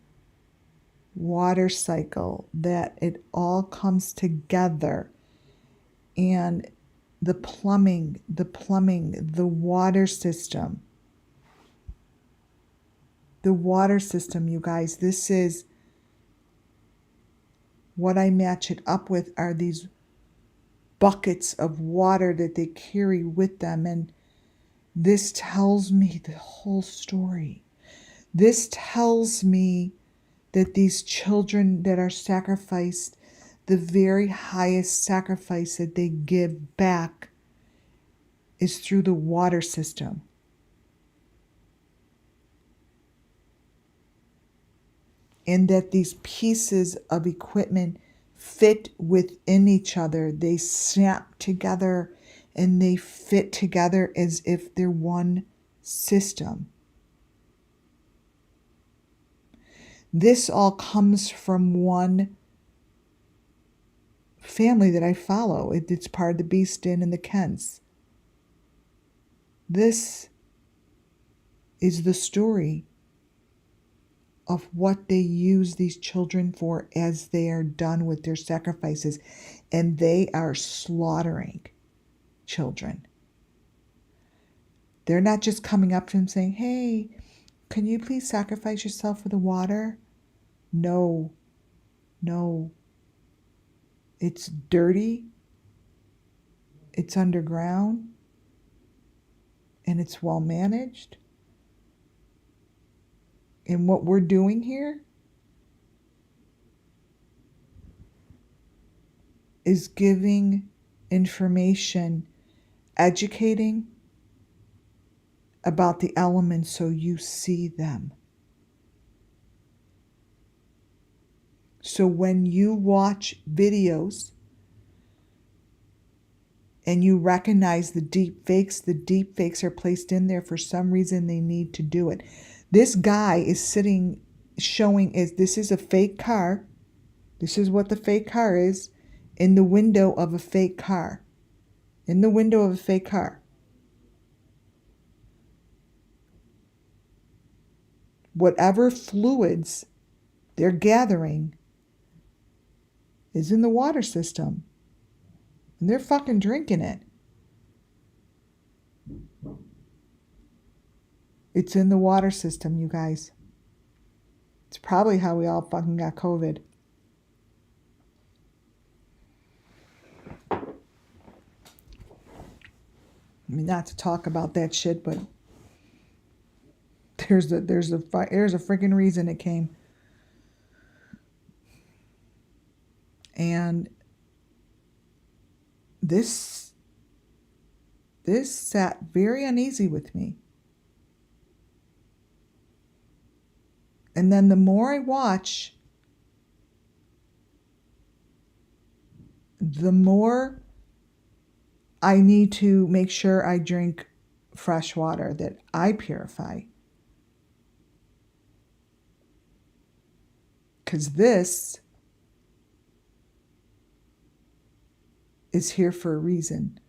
water cycle that it all comes together. And the plumbing, the water system, you guys, this is what I match it up with are these buckets of water that they carry with them. And this tells me the whole story. This tells me that these children that are sacrificed, the very highest sacrifice that they give back is through the water system. And that these pieces of equipment fit within each other. They snap together and they fit together as if they're one system. This all comes from one family that I follow. It's part of the Beeston and the Kents. This is the story of what they use these children for as they are done with their sacrifices. And they are slaughtering children. They're not just coming up to them saying, hey, can you please sacrifice yourself for the water? No. It's dirty. It's underground. And it's well managed. And what we're doing here is giving information, educating about the elements so you see them. So when you watch videos and you recognize the deep fakes are placed in there for some reason. They need to do it. This guy is sitting showing this is a fake car. This is what the fake car is in the window of a fake car. in the window of a fake car. Whatever fluids they're gathering is in the water system. And they're fucking drinking it. It's in the water system, you guys. It's probably how we all fucking got COVID. I mean, not to talk about that shit, but there's a freaking reason it came. And this sat very uneasy with me. And then the more I watch, the more I need to make sure I drink fresh water that I purify. Because this is here for a reason.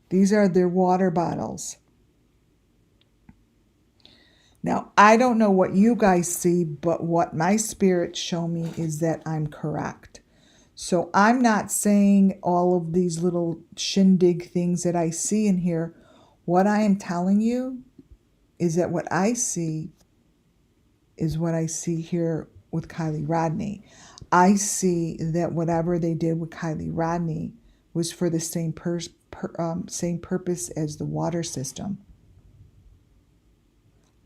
These are their water bottles. Now, I don't know what you guys see, but what my spirits show me is that I'm correct. So I'm not saying all of these little shindig things that I see in here. What I am telling you is that what I see is what I see here with Kylie Rodney. I see that whatever they did with Kylie Rodney was for the same purpose as the water system.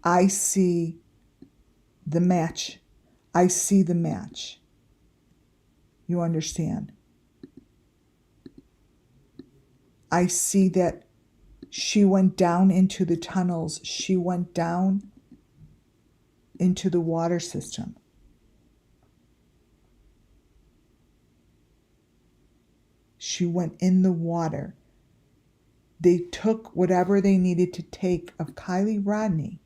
I see the match. I see the match. You understand? I see that she went down into the tunnels. She went down into the water system. She went in the water. They took whatever they needed to take of Kylie Rodney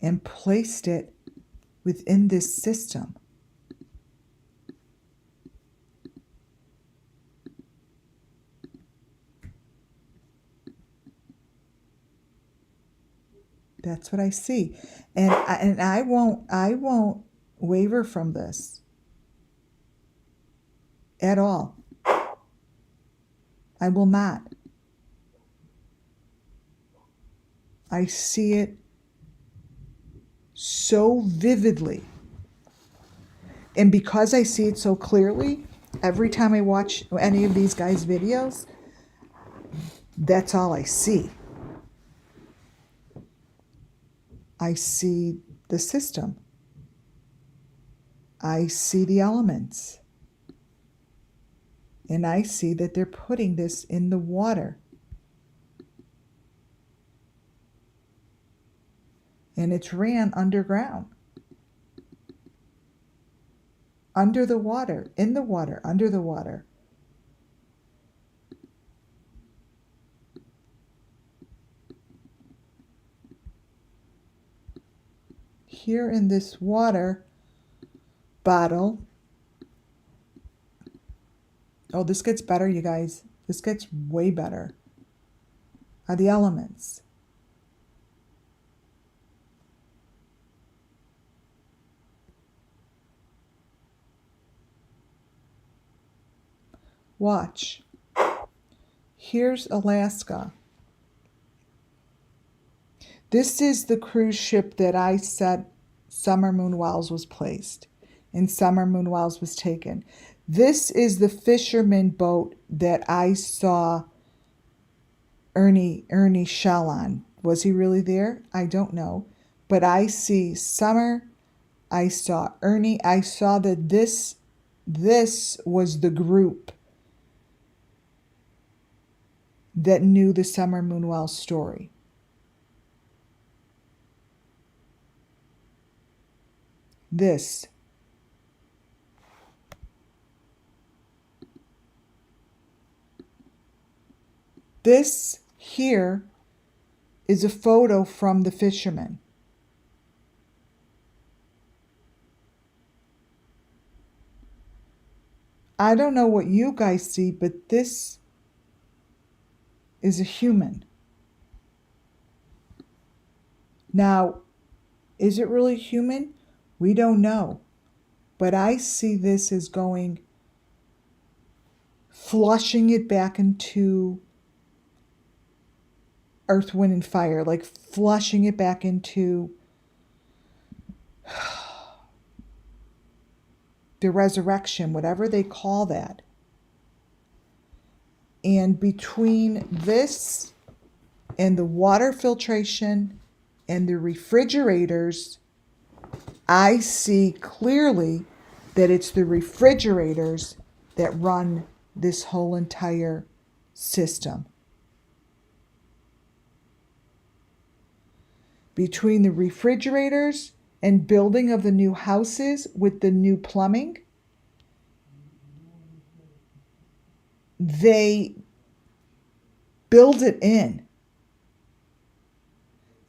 and placed it within this system. That's what I see. And I won't waver from this at all. I will not. I see it so vividly. And because I see it so clearly, every time I watch any of these guys' videos, that's all I see. I see the system. I see the elements. And I see that they're putting this in the water. And it's ran underground. Under the water, in the water, under the water. Here in this water bottle. Oh, this gets better, you guys. This gets way better. Are the elements. Watch. Here's Alaska. This is the cruise ship that I said Summer Moon Wells was placed and Summer Moon Wells was taken. This is the fisherman boat that I saw Ernie Shell on. Was he really there? I don't know. But I see Summer. I saw Ernie. I saw that this was the group that knew the Summer Moon Wells story. This here is a photo from the fisherman. I don't know what you guys see, but this is a human. Now, is it really human? We don't know. But I see this as going, flushing it back into earth, wind, and fire, like flushing it back into the resurrection, whatever they call that. And between this and the water filtration and the refrigerators, I see clearly that it's the refrigerators that run this whole entire system. Between the refrigerators and building of the new houses with the new plumbing, they build it in.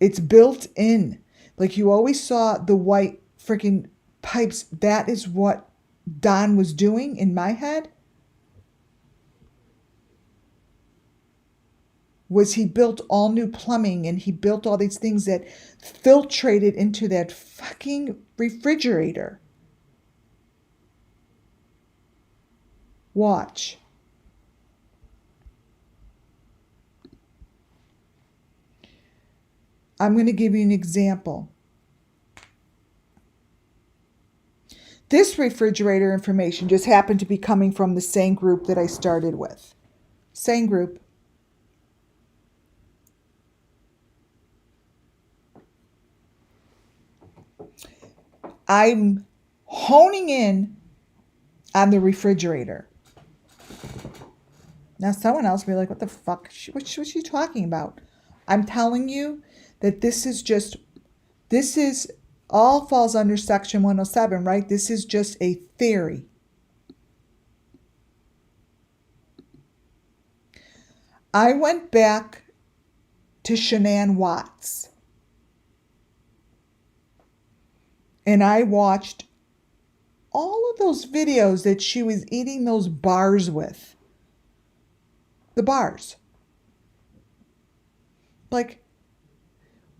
It's built in. Like you always saw the white freaking pipes. That is what Don was doing in my head. Was he built all new plumbing and he built all these things that filtrated into that fucking refrigerator. Watch. I'm going to give you an example. This refrigerator information just happened to be coming from the same group that I started with. Same group. I'm honing in on the refrigerator. Now someone else will be like, what the fuck? What's she talking about? I'm telling you that this is all falls under Section 107, right? This is just a theory. I went back to Shanann Watts and I watched all of those videos that she was eating those bars with. The bars. Like,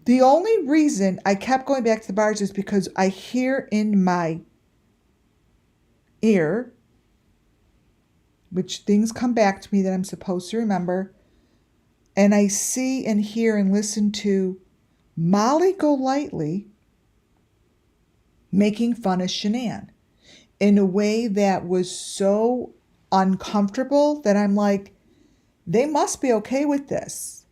the only reason I kept going back to the bars is because I hear in my ear, which things come back to me that I'm supposed to remember, and I see and hear and listen to Molly Golightly making fun of Shanann in a way that was so uncomfortable that I'm like, they must be okay with this.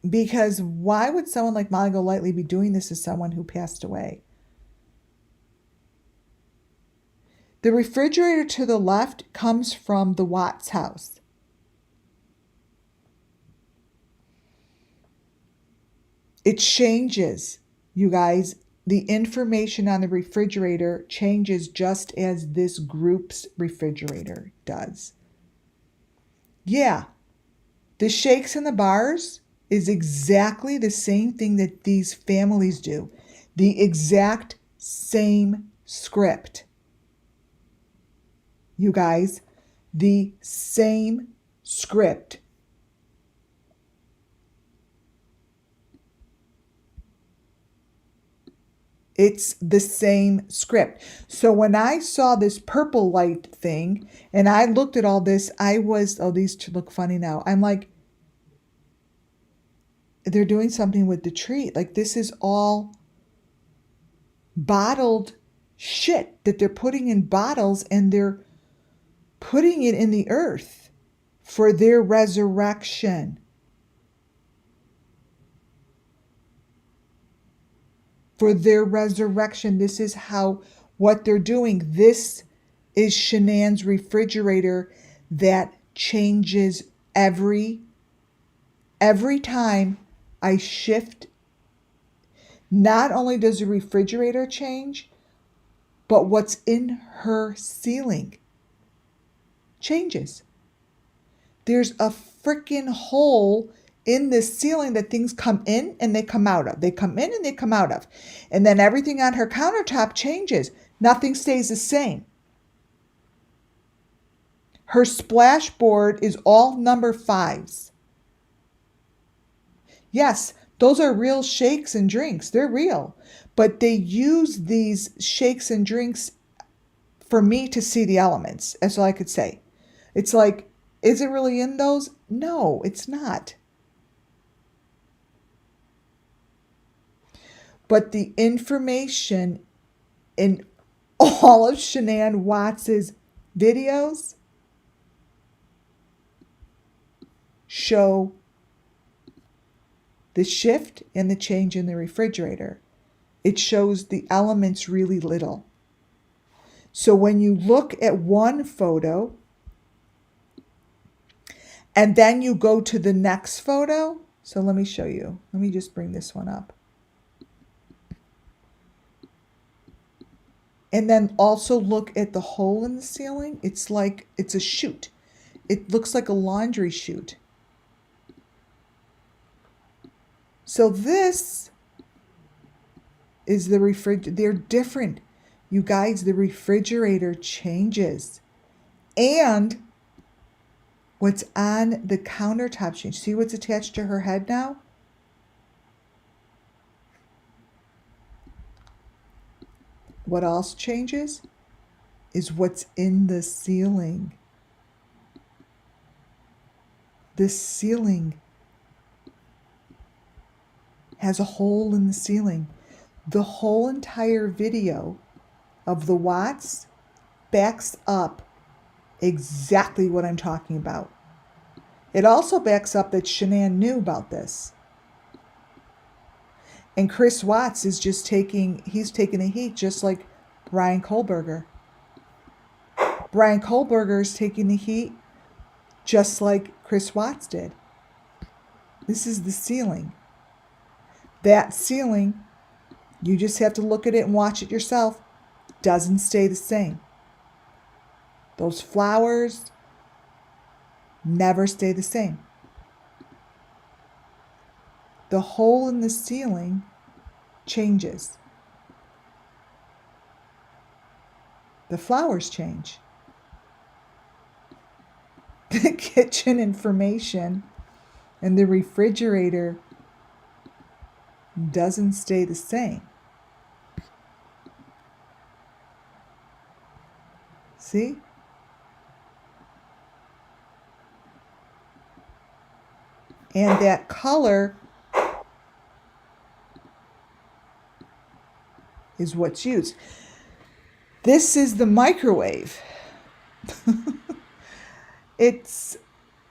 Because why would someone like Molly Golightly be doing this to someone who passed away? The refrigerator to the left comes from the Watts house. It changes, you guys. The information on the refrigerator changes just as this group's refrigerator does. Yeah, the shakes and the bars is exactly the same thing that these families do. The exact same script. You guys, the same script. It's the same script. So when I saw this purple light thing and I looked at all this, I was, oh, these two look funny now. I'm like, they're doing something with the tree. Like, this is all bottled shit that they're putting in bottles and they're putting it in the earth for their resurrection. For their resurrection. This is what they're doing. This is Shanann's refrigerator that changes every time I shift. Not only does the refrigerator change, but what's in her ceiling changes. There's a freaking hole in this ceiling that things come in and they come out of. They come in and they come out of. And then everything on her countertop changes. Nothing stays the same. Her splashboard is all number 5s. Yes, those are real shakes and drinks. They're real. But they use these shakes and drinks for me to see the elements. That's all I could say. It's like, is it really in those? No, it's not. But the information in all of Shanann Watts's videos show the shift and the change in the refrigerator. It shows the elements really little. So when you look at one photo and then you go to the next photo, so let me show you. Let me just bring this one up. And then also look at the hole in the ceiling. It's like, it's a chute. It looks like a laundry chute. So this is the refrigerator. They're different. You guys, the refrigerator changes. And what's on the countertop changes. See what's attached to her head now? What else changes is what's in the ceiling. The ceiling has a hole in the ceiling. The whole entire video of the Watts backs up exactly what I'm talking about. It also backs up that Shanann knew about this. And Chris Watts is just taking the heat just like Brian Kohlberger. Brian Kohlberger is taking the heat just like Chris Watts did. This is the ceiling. That ceiling, you just have to look at it and watch it yourself, doesn't stay the same. Those flowers never stay the same. The hole in the ceiling changes. The flowers change. The kitchen information and the refrigerator doesn't stay the same. See? And that color is what's used. This is the microwave.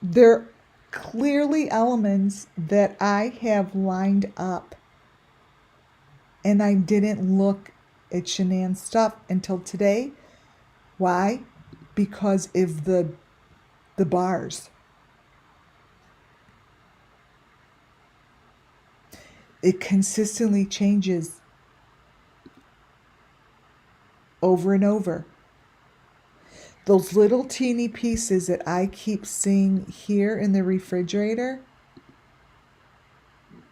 They're clearly elements that I have lined up. And I didn't look at Shanann's stuff until today. Why? Because of the bars. It consistently changes over and over. Those little teeny pieces that I keep seeing here in the refrigerator,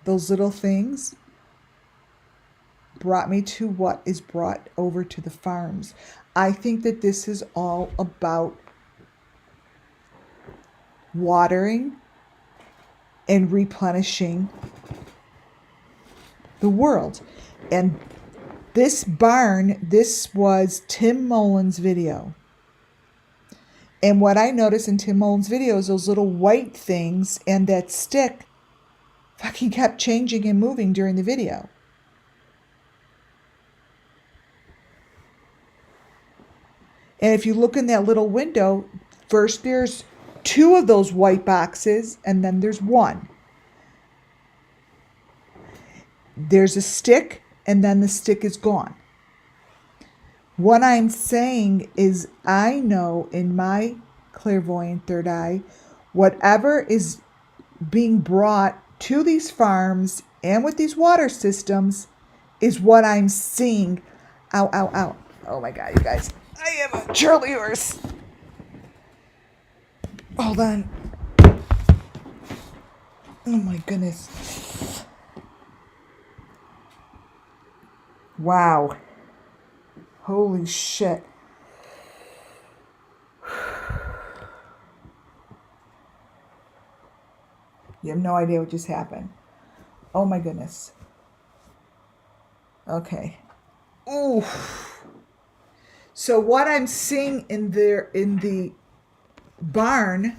those little things, brought me to what is brought over to the farms. I think that this is all about watering and replenishing the world. And this barn, this was Tim Mullen's video. And what I noticed in Tim Mullen's video is those little white things and that stick fucking kept changing and moving during the video. And if you look in that little window, first there's 2 of those white boxes and then there's 1. There's a stick and then the stick is gone. What I'm saying is I know in my clairvoyant third eye, whatever is being brought to these farms and with these water systems is what I'm seeing. Ow, ow, ow. Oh my God, you guys. I am a Charlie horse. Hold on. Oh my goodness. Wow. Holy shit. You have no idea what just happened. Oh my goodness. Okay. Ooh. So what I'm seeing in the barn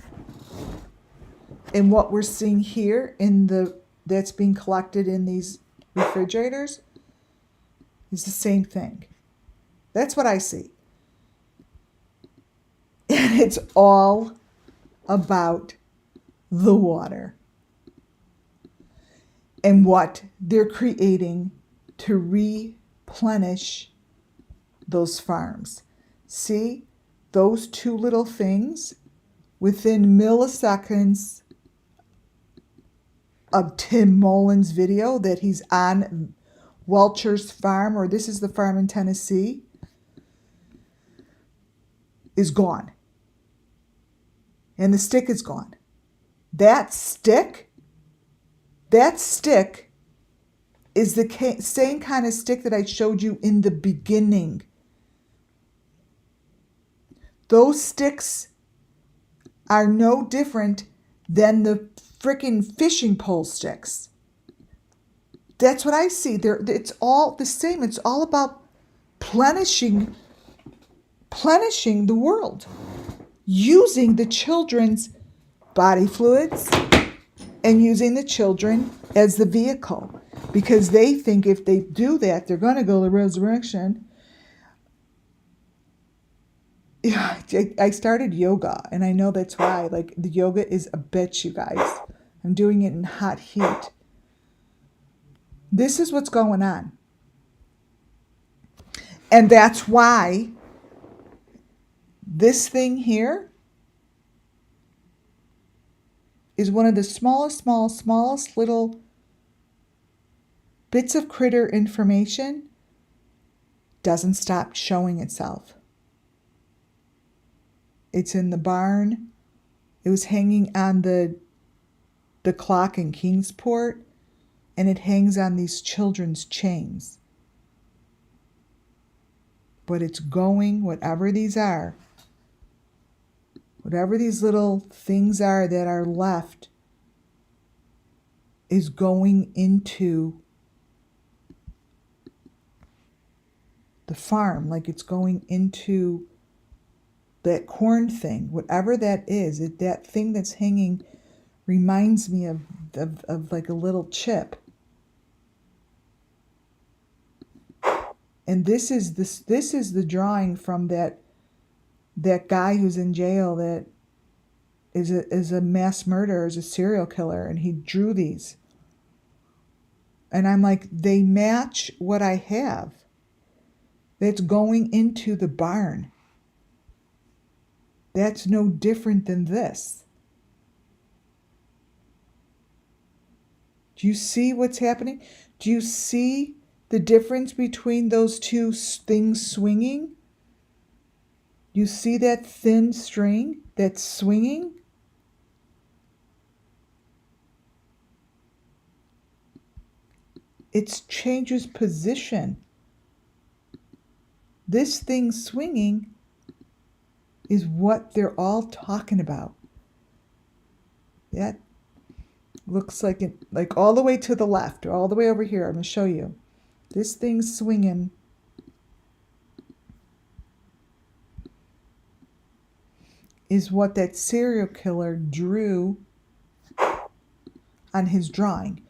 and what we're seeing here in the that's being collected in these refrigerators is the same thing. That's what I see. And it's all about the water and what they're creating to replenish those farms. See, those two little things within milliseconds of Tim Mullen's video that he's on Welcher's farm, or this is the farm in Tennessee, is gone. And the stick is gone. That stick is the same kind of stick that I showed you in the beginning. Those sticks are no different than the freaking fishing pole sticks. That's what I see. It's all the same. It's all about plenishing the world, using the children's body fluids and using the children as the vehicle, because they think if they do that, they're going to go to resurrection. Yeah, I started yoga, and I know that's why. Like, the yoga is a bitch, you guys. I'm doing it in hot heat. This is what's going on. And that's why this thing here is one of the smallest little bits of critter information. Doesn't stop showing itself. It's in the barn. It was hanging on the clock in Kingsport, and it hangs on these children's chains. But it's going, whatever these are, whatever these little things are that are left, is going into the farm, like it's going into that corn thing, whatever that is. That thing that's hanging reminds me of like a little chip. And this is the drawing from that guy who's in jail that is a mass murderer, is a serial killer, and he drew these. And I'm like, they match what I have. That's going into the barn. That's no different than this. Do you see what's happening? Do you see the difference between those two things swinging? You see that thin string that's swinging? It changes position. This thing swinging is what they're all talking about. That looks like it, like all the way to the left, or all the way over here. I'm going to show you. This thing's swinging. Is what that serial killer drew on his drawing.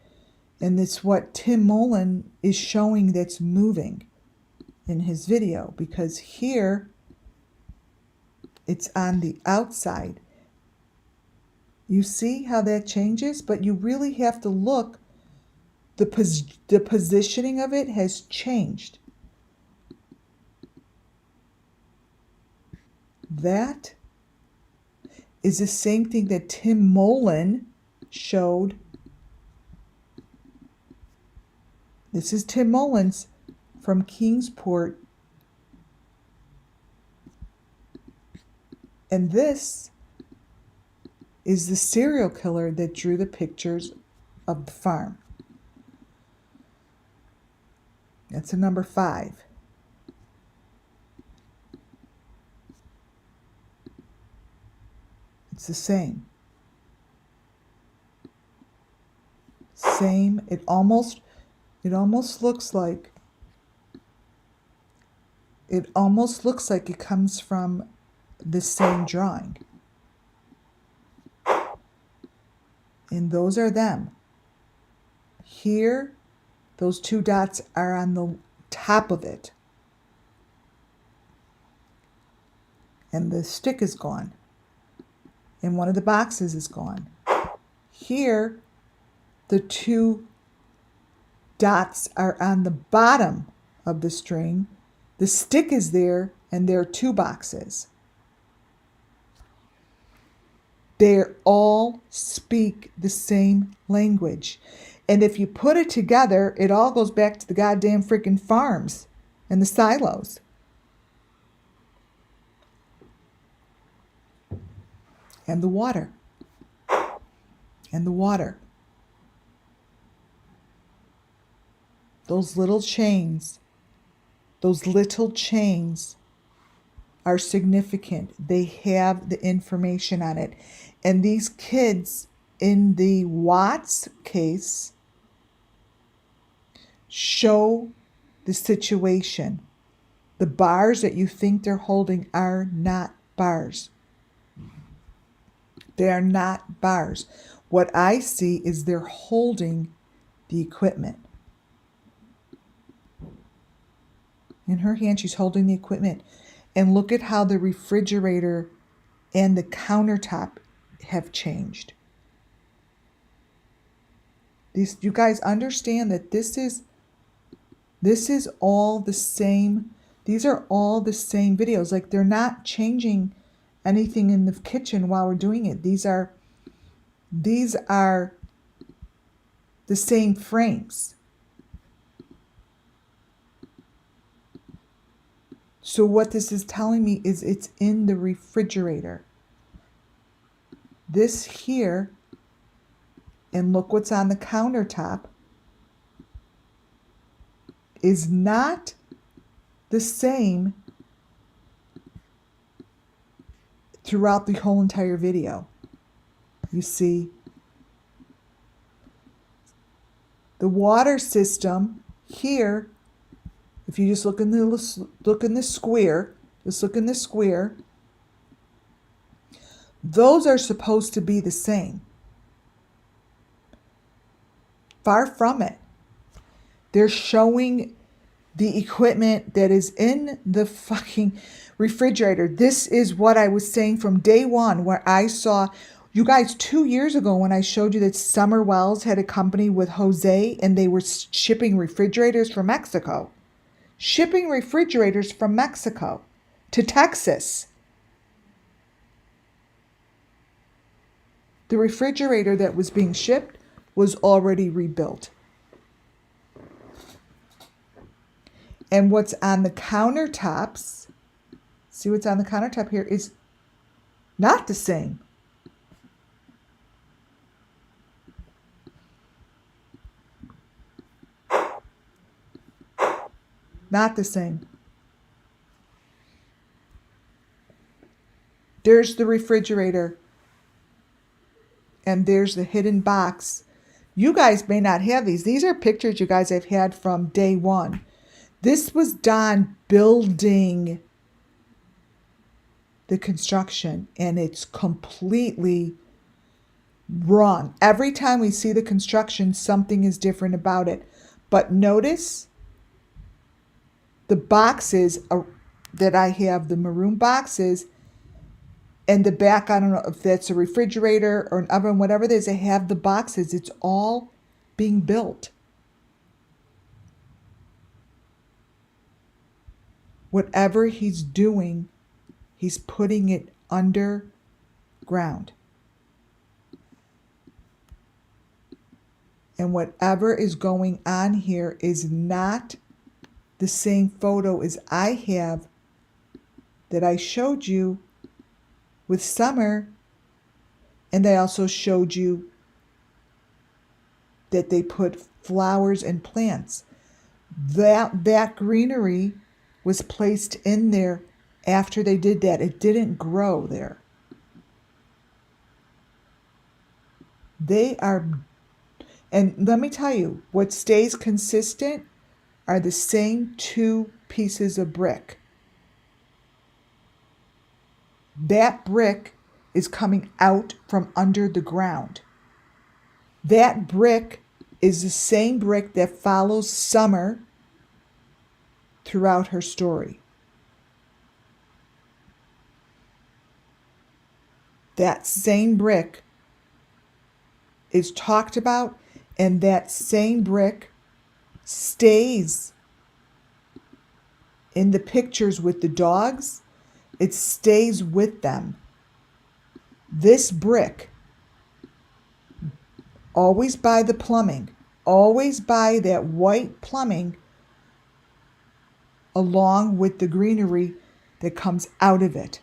And it's what Tim Mullen is showing that's moving in his video, because here it's on the outside. You see how that changes? But you really have to look. The positioning of it has changed. That is the same thing that Tim Mullen showed. This is Tim Mullen's from Kingsport. And this is the serial killer that drew the pictures of the farm. That's a number 5. It's the same. Same. It almost looks like it comes from the same drawing. And those are them. Here, those 2 dots are on the top of it. And the stick is gone. And one of the boxes is gone. Here, the 2 dots are on the bottom of the string. The stick is there, and there are 2 boxes. They all speak the same language. And if you put it together, it all goes back to the goddamn freaking farms and the silos. And the water. And the water. Those little chains are significant. They have the information on it. And these kids in the Watts case show the situation. The bars that you think they're holding are not bars. They are not bars. What I see is they're holding the equipment. In her hand, she's holding the equipment. And look at how the refrigerator and the countertop have changed. You guys understand that this is all the same. These are all the same videos. Like, they're not changing anything in the kitchen while we're doing it. These are the same frames. So what this is telling me is it's in the refrigerator. This here, and look what's on the countertop, is not the same throughout the whole entire video. You see, the water system here, if you just look in the square, those are supposed to be the same. Far from it. They're showing the equipment that is in the fucking refrigerator. This is what I was saying from day one, where I saw you guys 2 years ago when I showed you that Summer Wells had a company with Jose and they were shipping refrigerators from Mexico. Shipping refrigerators from Mexico to Texas. The refrigerator that was being shipped was already rebuilt. And what's on the countertops, see what's on the countertop here, is not the same. Not the same. There's the refrigerator. And there's the hidden box. You guys may not have these. These are pictures you guys have had from day one. This was done building the construction, and it's completely wrong. Every time we see the construction, something is different about it. But notice the boxes that I have, the maroon boxes, and the back, I don't know if that's a refrigerator or an oven, whatever it is, they have the boxes. It's all being built. Whatever he's doing, he's putting it underground. And whatever is going on here is not the same photo as I have that I showed you with Summer, and I also showed you that they put flowers and plants. That greenery was placed in there after they did that. It didn't grow there. They are, and let me tell you, what stays consistent are the same two pieces of brick. That brick is coming out from under the ground. That brick is the same brick that follows Summer throughout her story. That same brick is talked about, and that same brick stays in the pictures with the dogs. It stays with them. This brick, always by the plumbing, always by that white plumbing, along with the greenery that comes out of it.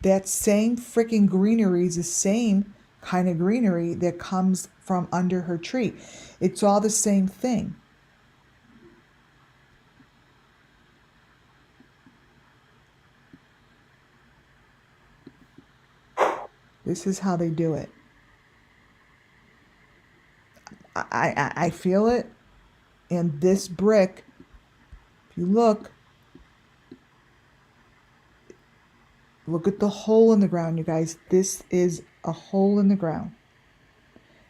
That same freaking greenery is the same kind of greenery that comes from under her tree. It's all the same thing. This is how they do it. I feel it. And this brick, if you look at the hole in the ground, you guys. This is a hole in the ground.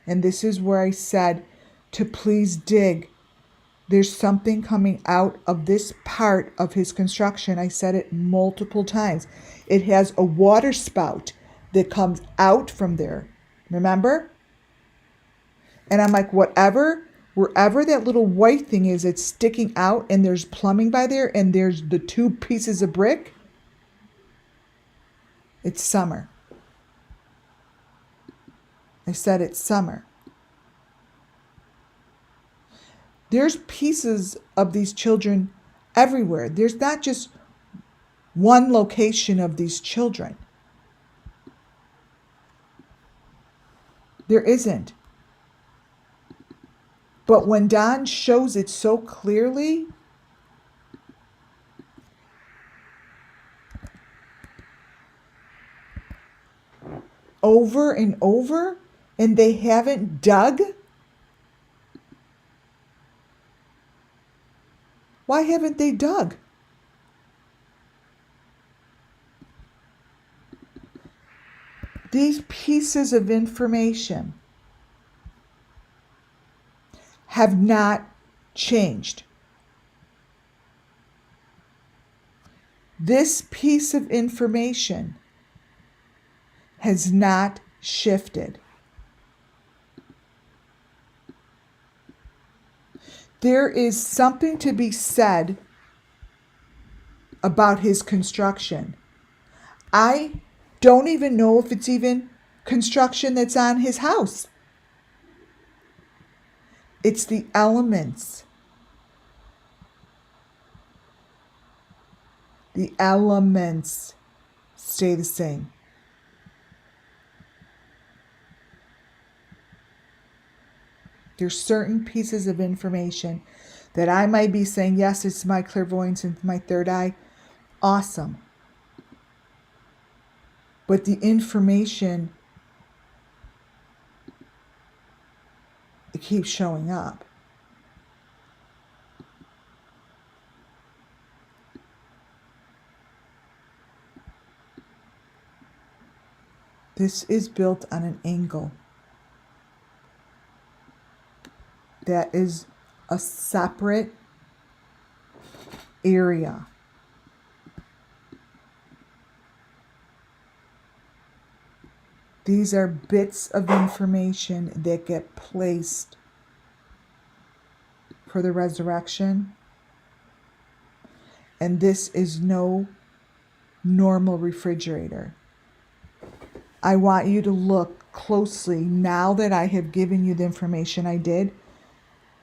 And this is where I said to please dig. There's something coming out of this part of his construction. I said it multiple times. It has a water spout that comes out from there. Remember? And I'm like, wherever that little white thing is, it's sticking out, and there's plumbing by there, and there's the two pieces of brick. It's Summer. I said it's Summer. There's pieces of these children everywhere. There's not just one location of these children. There isn't. But when Don shows it so clearly, over and over, and they haven't dug, why haven't they dug? These pieces of information have not changed. This piece of information has not shifted. There is something to be said about his construction. I don't even know if it's even construction that's on his house. It's the elements. The elements stay the same. There's certain pieces of information that I might be saying, yes, it's my clairvoyance and my third eye. Awesome. But the information, it keeps showing up. This is built on an angle. That is a separate area. These are bits of information that get placed for the resurrection. And this is no normal refrigerator. I want you to look closely, now that I have given you the information I did,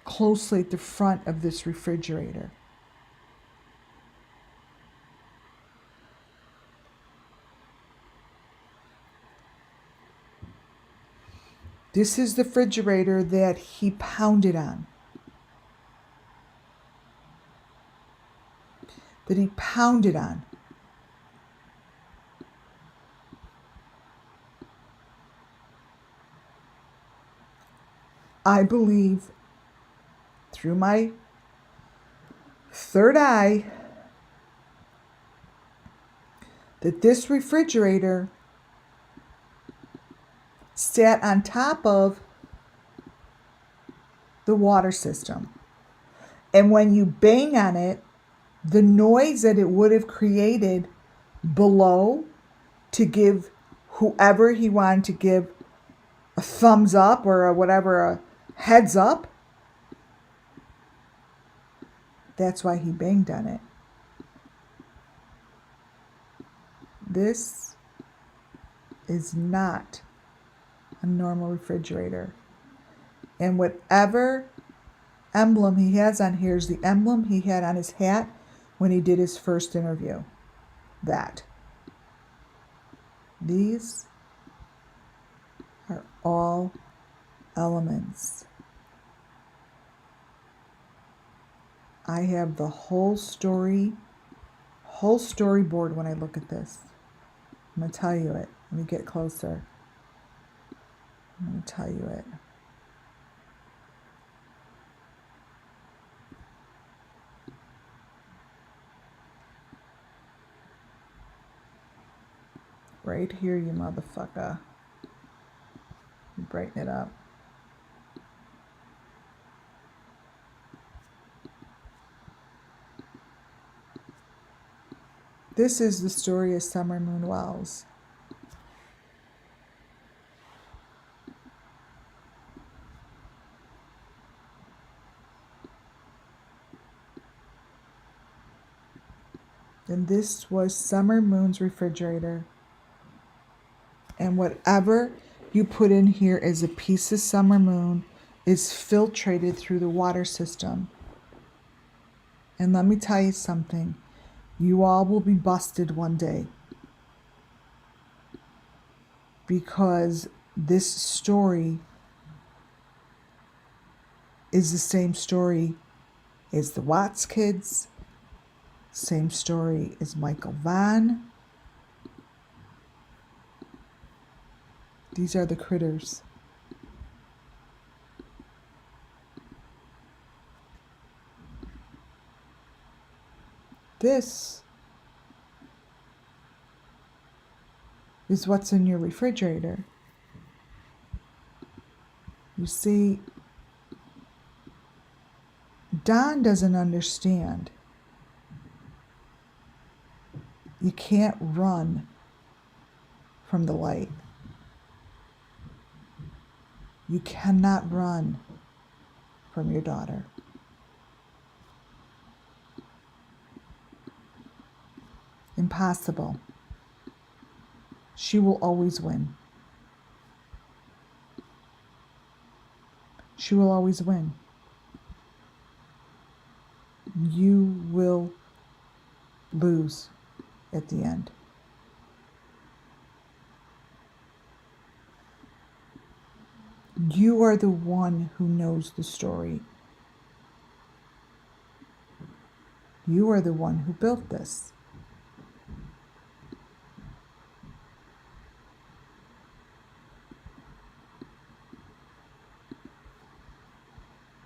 closely at the front of this refrigerator. This is the refrigerator that he pounded on. That he pounded on. I believe through my third eye that this refrigerator sat on top of the water system. And when you bang on it, the noise that it would have created below to give whoever he wanted to give a thumbs up or a whatever, a heads up, that's why he banged on it. This is not a normal refrigerator. And whatever emblem he has on here is the emblem he had on his hat when he did his first interview. That. These are all elements. I have the whole storyboard when I look at this. I'm going to tell you it. Let me get closer. I'm going to tell you it. Right here, you motherfucker. Brighten it up. This is the story of Summer Moon Wells. And this was Summer Moon's refrigerator. And whatever you put in here as a piece of Summer Moon is filtrated through the water system. And let me tell you something. You all will be busted one day. Because this story is the same story as the Watts kids. Same story as Michael Vaughn. These are the critters. This is what's in your refrigerator. You see, Don doesn't understand. You can't run from the light. You cannot run from your daughter. Impossible. She will always win. She will always win. You will lose at the end. You are the one who knows the story. You are the one who built this.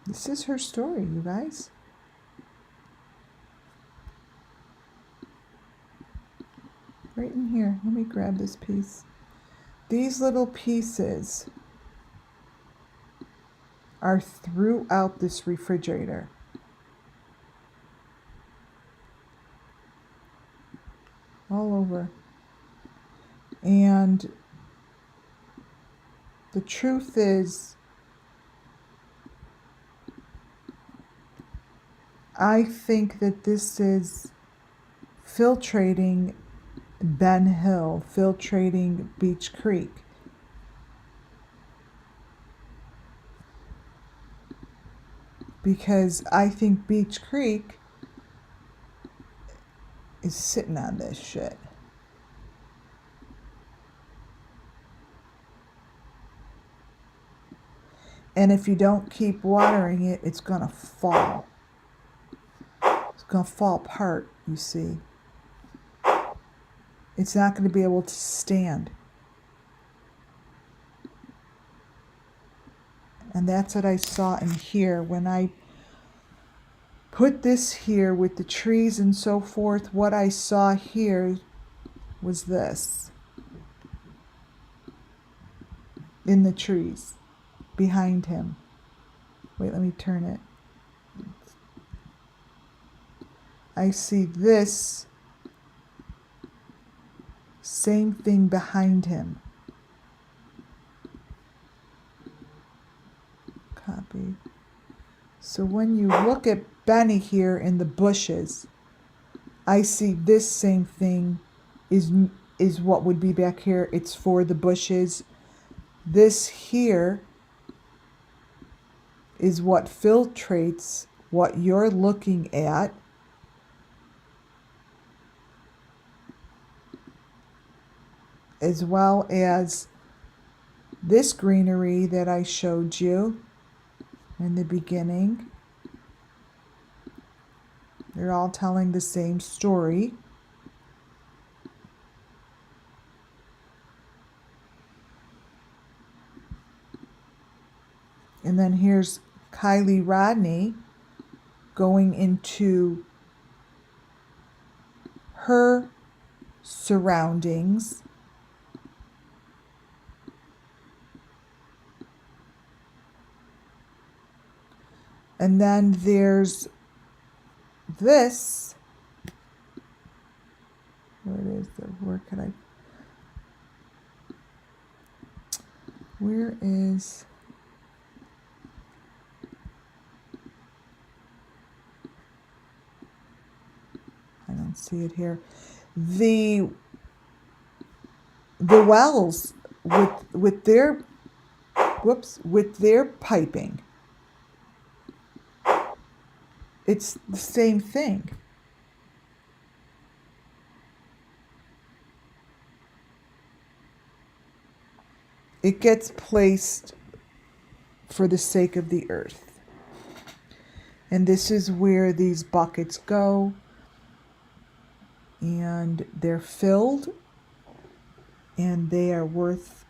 This is her story, you guys. Right in here. Let me grab this piece. These little pieces are throughout this refrigerator. All over. And the truth is, I think that this is filtrating Ben Hill, filtrating Beach Creek. Because I think Beach Creek is sitting on this shit. And if you don't keep watering it, it's going to fall. It's going to fall apart, you see. It's not going to be able to stand. And that's what I saw in here. When I put this here with the trees and so forth, what I saw here was this. In the trees behind him. Wait, let me turn it. I see this same thing behind him. Copy. So when you look at Benny here in the bushes, I see this same thing is what would be back here. It's for the bushes. This here is what filtrates what you're looking at. As well as this greenery that I showed you in the beginning. They're all telling the same story. And then here's Kylie Rodney going into her surroundings. And then there's this. Where is I don't see it here. The wells with their piping. It's the same thing. It gets placed for the sake of the earth. And this is where these buckets go. And they're filled. And they are worth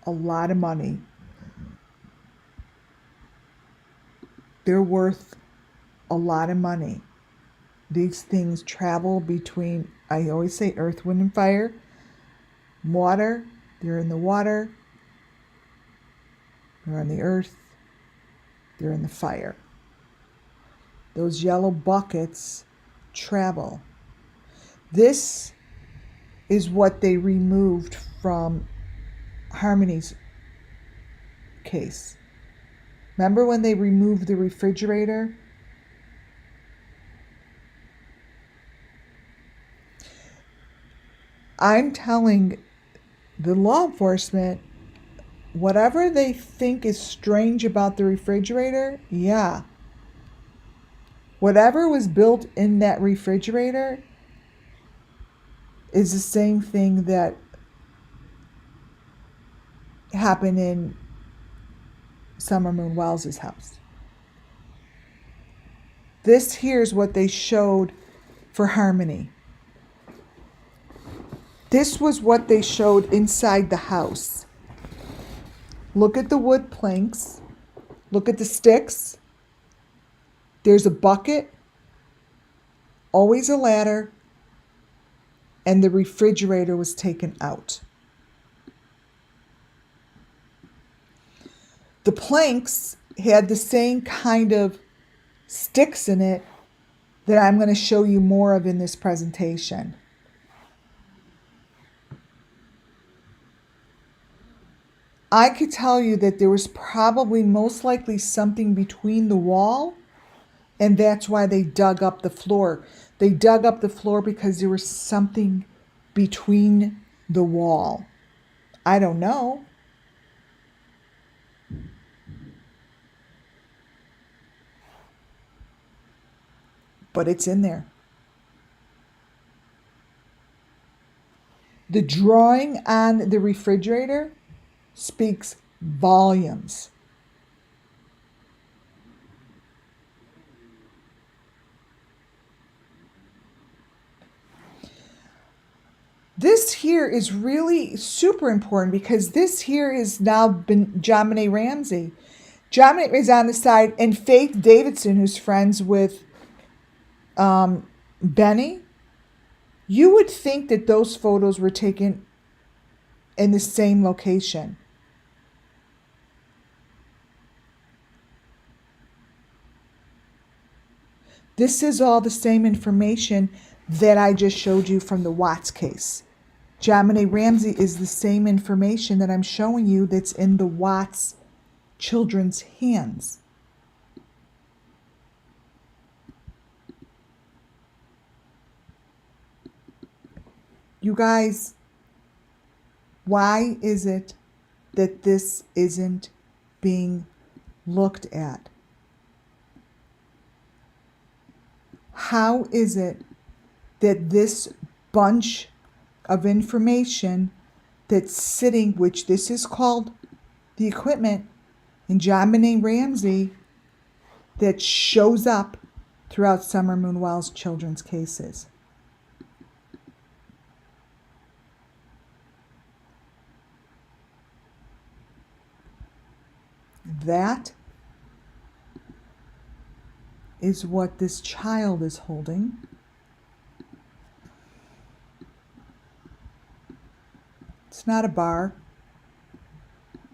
a lot of money. They're worth a lot of money. These things travel between, I always say earth, wind, and fire. Water, they're in the water. They're on the earth. They're in the fire. Those yellow buckets travel. This is what they removed from Harmony's case. Remember when they removed the refrigerator? I'm telling the law enforcement, whatever they think is strange about the refrigerator, yeah. Whatever was built in that refrigerator is the same thing that happened in Summer Moon Wells' house. This here's what they showed for Harmony. This was what they showed inside the house. Look at the wood planks. Look at the sticks. There's a bucket, always a ladder, and the refrigerator was taken out. The planks had the same kind of sticks in it that I'm going to show you more of in this presentation. I could tell you that there was probably most likely something between the wall, and that's why they dug up the floor. They dug up the floor because there was something between the wall. I don't know. But it's in there. The drawing on the refrigerator speaks volumes. This here is really super important because this here is now been JonBenet Ramsey. JonBenet is on the side, and Faith Davidson, who's friends with Benny. You would think that those photos were taken in the same location. This is all the same information that I just showed you from the Watts case. JonBenet Ramsey is the same information that I'm showing you that's in the Watts children's hands. You guys, why is it that this isn't being looked at? How is it that this bunch of information that's sitting, which this is called the equipment, in JonBenet Ramsey, that shows up throughout Summer Moonwell's children's cases? That is what this child is holding. It's not a bar.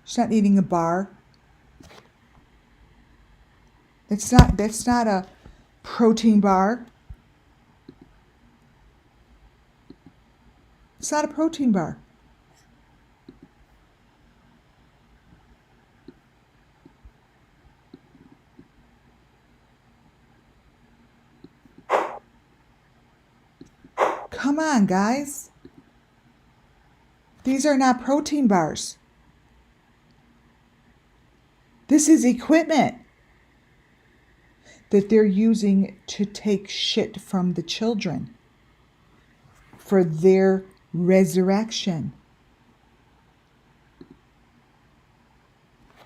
She's not eating a bar. That's not a protein bar. It's not a protein bar. Come on, guys. These are not protein bars. This is equipment that they're using to take shit from the children for their resurrection.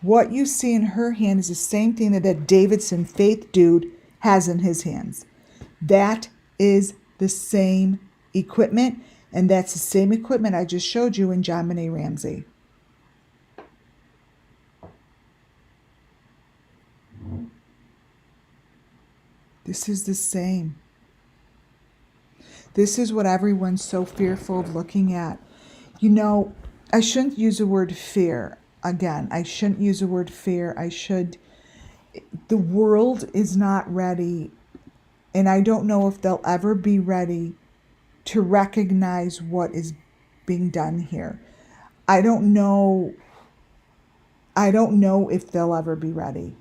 What you see in her hand is the same thing that Davidson Faith dude has in his hands. That is the same equipment, and that's the same equipment I just showed you in JonBenet Ramsey. This is the same. This is what everyone's so fearful of looking at. You know, I shouldn't use the word fear. Again, I shouldn't use the word fear. The world is not ready, and I don't know if they'll ever be ready to recognize what is being done here. I don't know if they'll ever be ready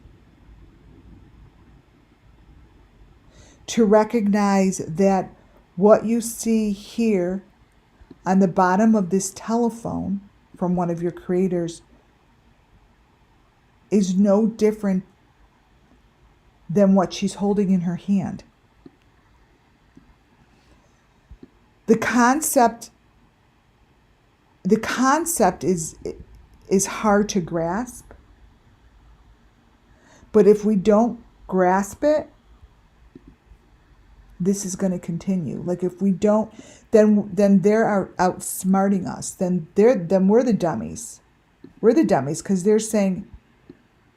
to recognize that what you see here on the bottom of this telephone from one of your creators is no different than what she's holding in her hand. The concept is hard to grasp, but if we don't grasp it, this is going to continue. Like if we don't, then they're outsmarting us. Then we're the dummies. We're the dummies because they're saying,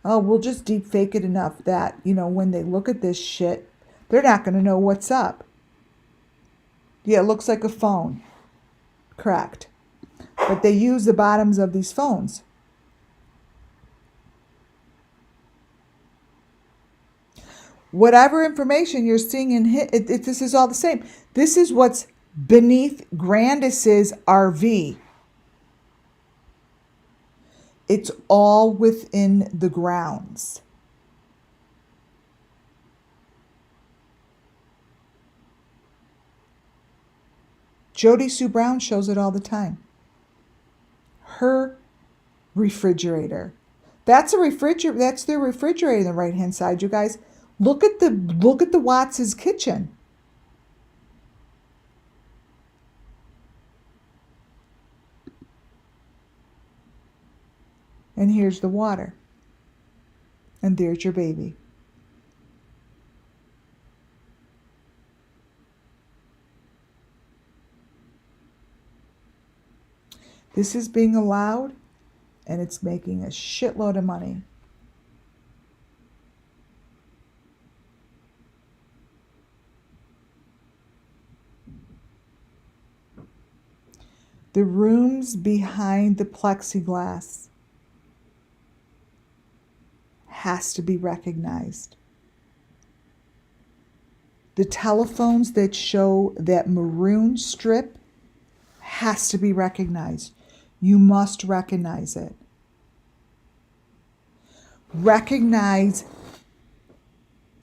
oh, we'll just deep fake it enough that, when they look at this shit, they're not going to know what's up. Yeah, it looks like a phone. Correct. But they use the bottoms of these phones. Whatever information you're seeing this is all the same. This is what's beneath Grandis's RV. It's all within the grounds. Jody Sue Brown shows it all the time. Her refrigerator. That's a refrigerator. That's their refrigerator on the right-hand side, you guys. Look at the Watts' kitchen. And here's the water. And there's your baby. This is being allowed, and it's making a shitload of money. The rooms behind the plexiglass has to be recognized. The telephones that show that maroon strip has to be recognized. You must recognize it. Recognize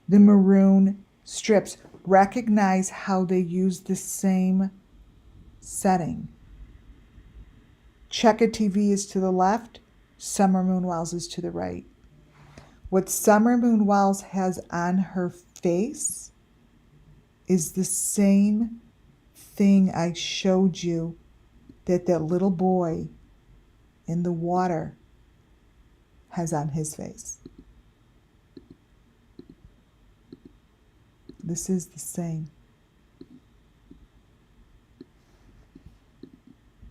the maroon strips. Recognize how they use the same setting. Checker TV is to the left. Summer Moon Wells is to the right. What Summer Moon Wells has on her face is the same thing I showed you that little boy in the water has on his face. This is the same.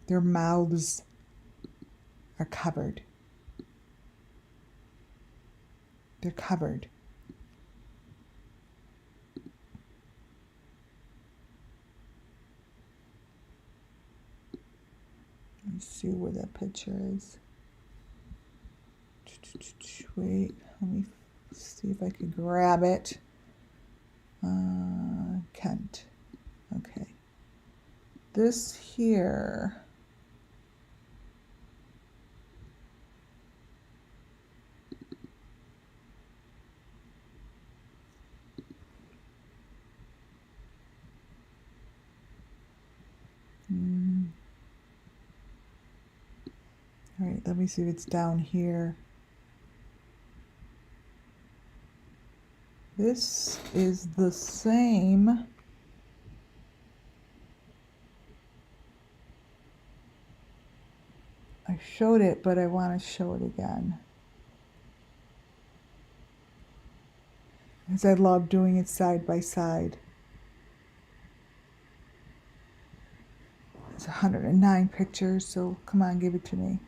Their mouths are covered. They're covered. Let's see where that picture is. Wait, let me see if I can grab it. Kent. Okay. This here. All right, let me see if it's down here. This is the same. I showed it, but I want to show it again. Because I love doing it side by side. It's 109 pictures, so come on, give it to me.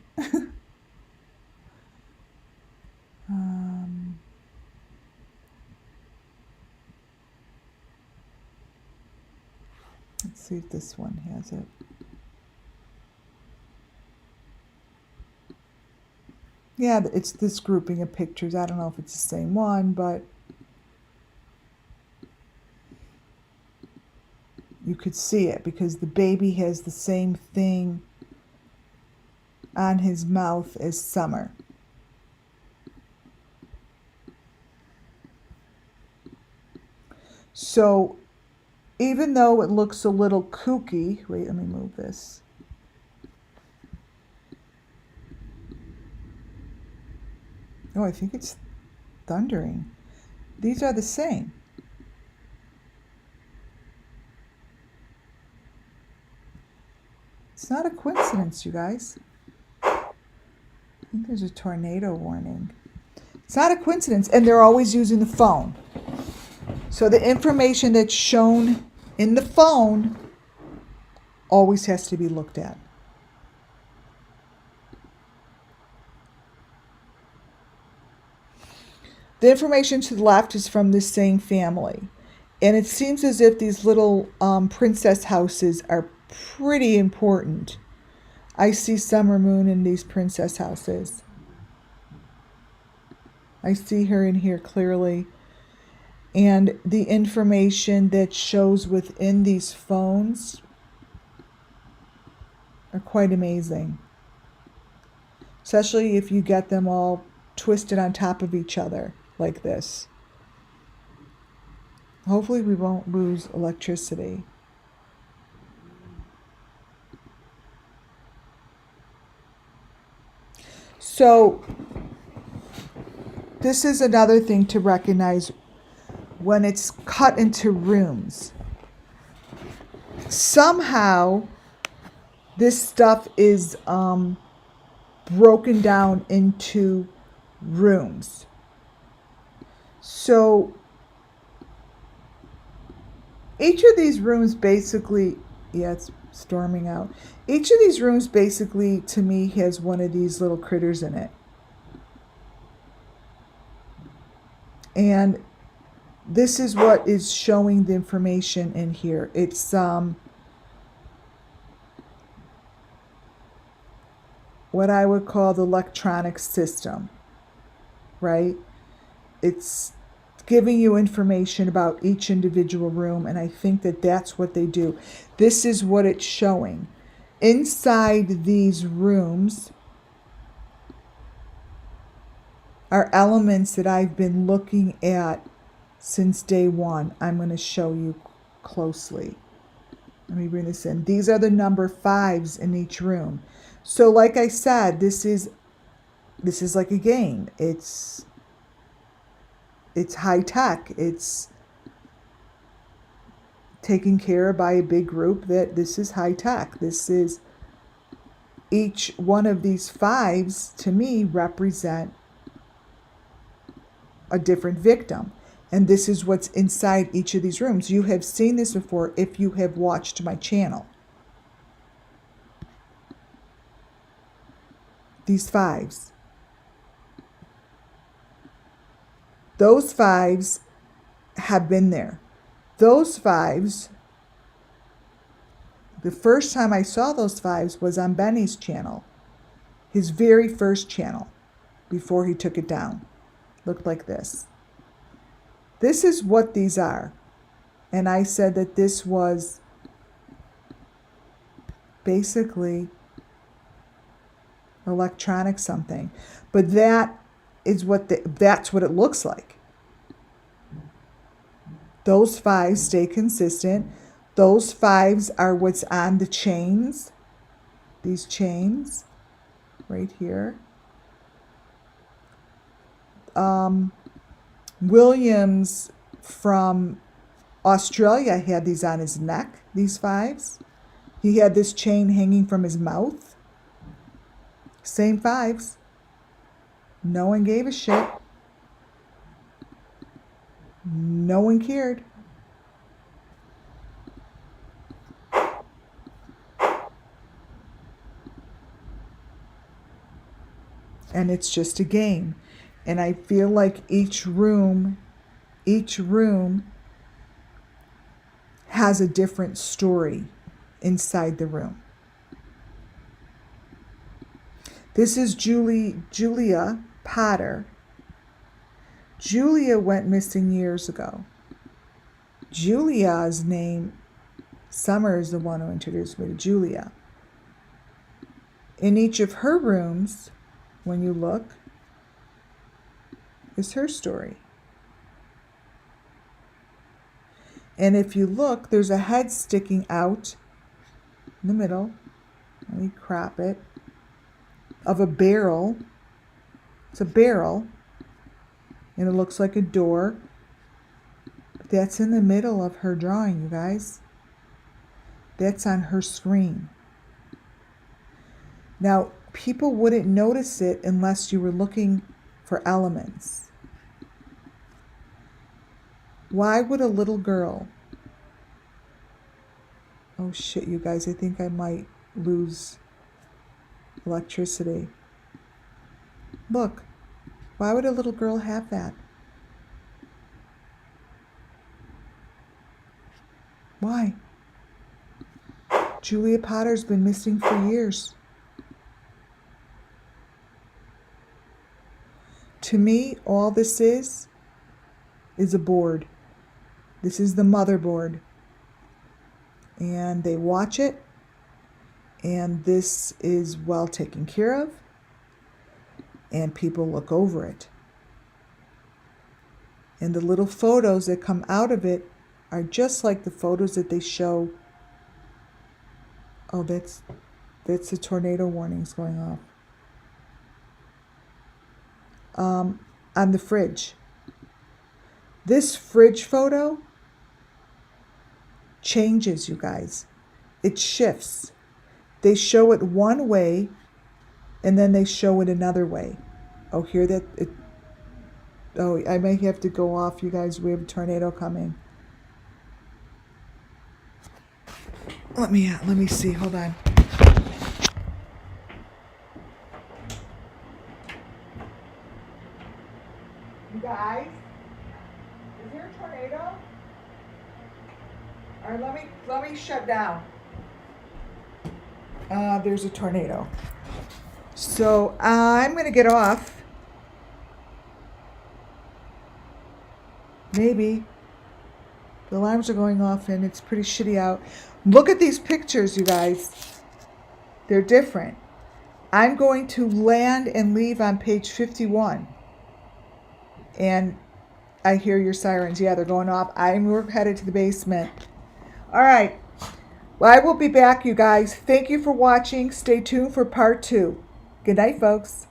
Let's see if this one has it. Yeah, it's this grouping of pictures. I don't know if it's the same one, but you could see it because the baby has the same thing on his mouth as Summer. So even though it looks a little kooky, wait, let me move this. Oh, I think it's thundering. These are the same. It's not a coincidence, you guys. I think there's a tornado warning. It's not a coincidence, and they're always using the phone. So the information that's shown in the phone always has to be looked at. The information to the left is from the same family. And it seems as if these little princess houses are pretty important. I see Summer Moon in these princess houses. I see her in here clearly. And the information that shows within these phones are quite amazing. Especially if you get them all twisted on top of each other like this. Hopefully we won't lose electricity. So this is another thing to recognize when it's cut into rooms. Somehow this stuff is broken down into rooms. So each of these rooms basically, yeah, it's storming out. Each of these rooms basically, to me, has one of these little critters in it. And this is what is showing the information in here. It's what I would call the electronic system, right? It's giving you information about each individual room, and I think that that's what they do. This is what it's showing. Inside these rooms are elements that I've been looking at since day one. I'm going to show you closely. Let me bring this in. These are the number 5s in each room. So like I said, this is like a game. It's high tech. It's taken care of by a big group that this is high tech. This is, each one of these 5s to me represent a different victim. And this is what's inside each of these rooms. You have seen this before if you have watched my channel. These 5s. Those 5s have been there. Those 5s, the first time I saw those 5s was on Benny's channel. His very first channel, before he took it down. Looked like this. This is what these are. And I said that this was basically electronic something. But that is what that's what it looks like. Those 5s stay consistent. Those 5s are what's on the chains. These chains right here. Williams from Australia had these on his neck, these 5s. He had this chain hanging from his mouth. Same 5s. No one gave a shit. No one cared. And it's just a game. And I feel like each room has a different story inside the room. This is Julia Potter. Julia went missing years ago. Julia's name, Summer is the one who introduced me to Julia. In each of her rooms, when you look, is her story. And if you look, there's a head sticking out in the middle. Let me crop it. Of a barrel. It's a barrel. And it looks like a door. But that's in the middle of her drawing, you guys. That's on her screen. Now, people wouldn't notice it unless you were looking for elements. Why would a little girl... Oh shit, you guys, I think I might lose electricity. Look, why would a little girl have that? Why? Julia Potter's been missing for years. To me, all this is a board. This is the motherboard. And they watch it. And this is well taken care of. And people look over it. And the little photos that come out of it are just like the photos that they show. Oh, that's the tornado warnings going off. On the fridge. This fridge photo changes, you guys. It shifts. They show it one way, and then they show it another way. Oh, hear that? Oh, I may have to go off, you guys. We have a tornado coming. Let me see. Hold on. You guys, is there a tornado? All right, let me shut down. There's a tornado. So I'm going to get off. Maybe. The alarms are going off and it's pretty shitty out. Look at these pictures, you guys. They're different. I'm going to land and leave on page 51. And I hear your sirens. Yeah, they're going off. We're headed to the basement. All right. Well, I will be back, you guys. Thank you for watching. Stay tuned for part 2. Good night, folks.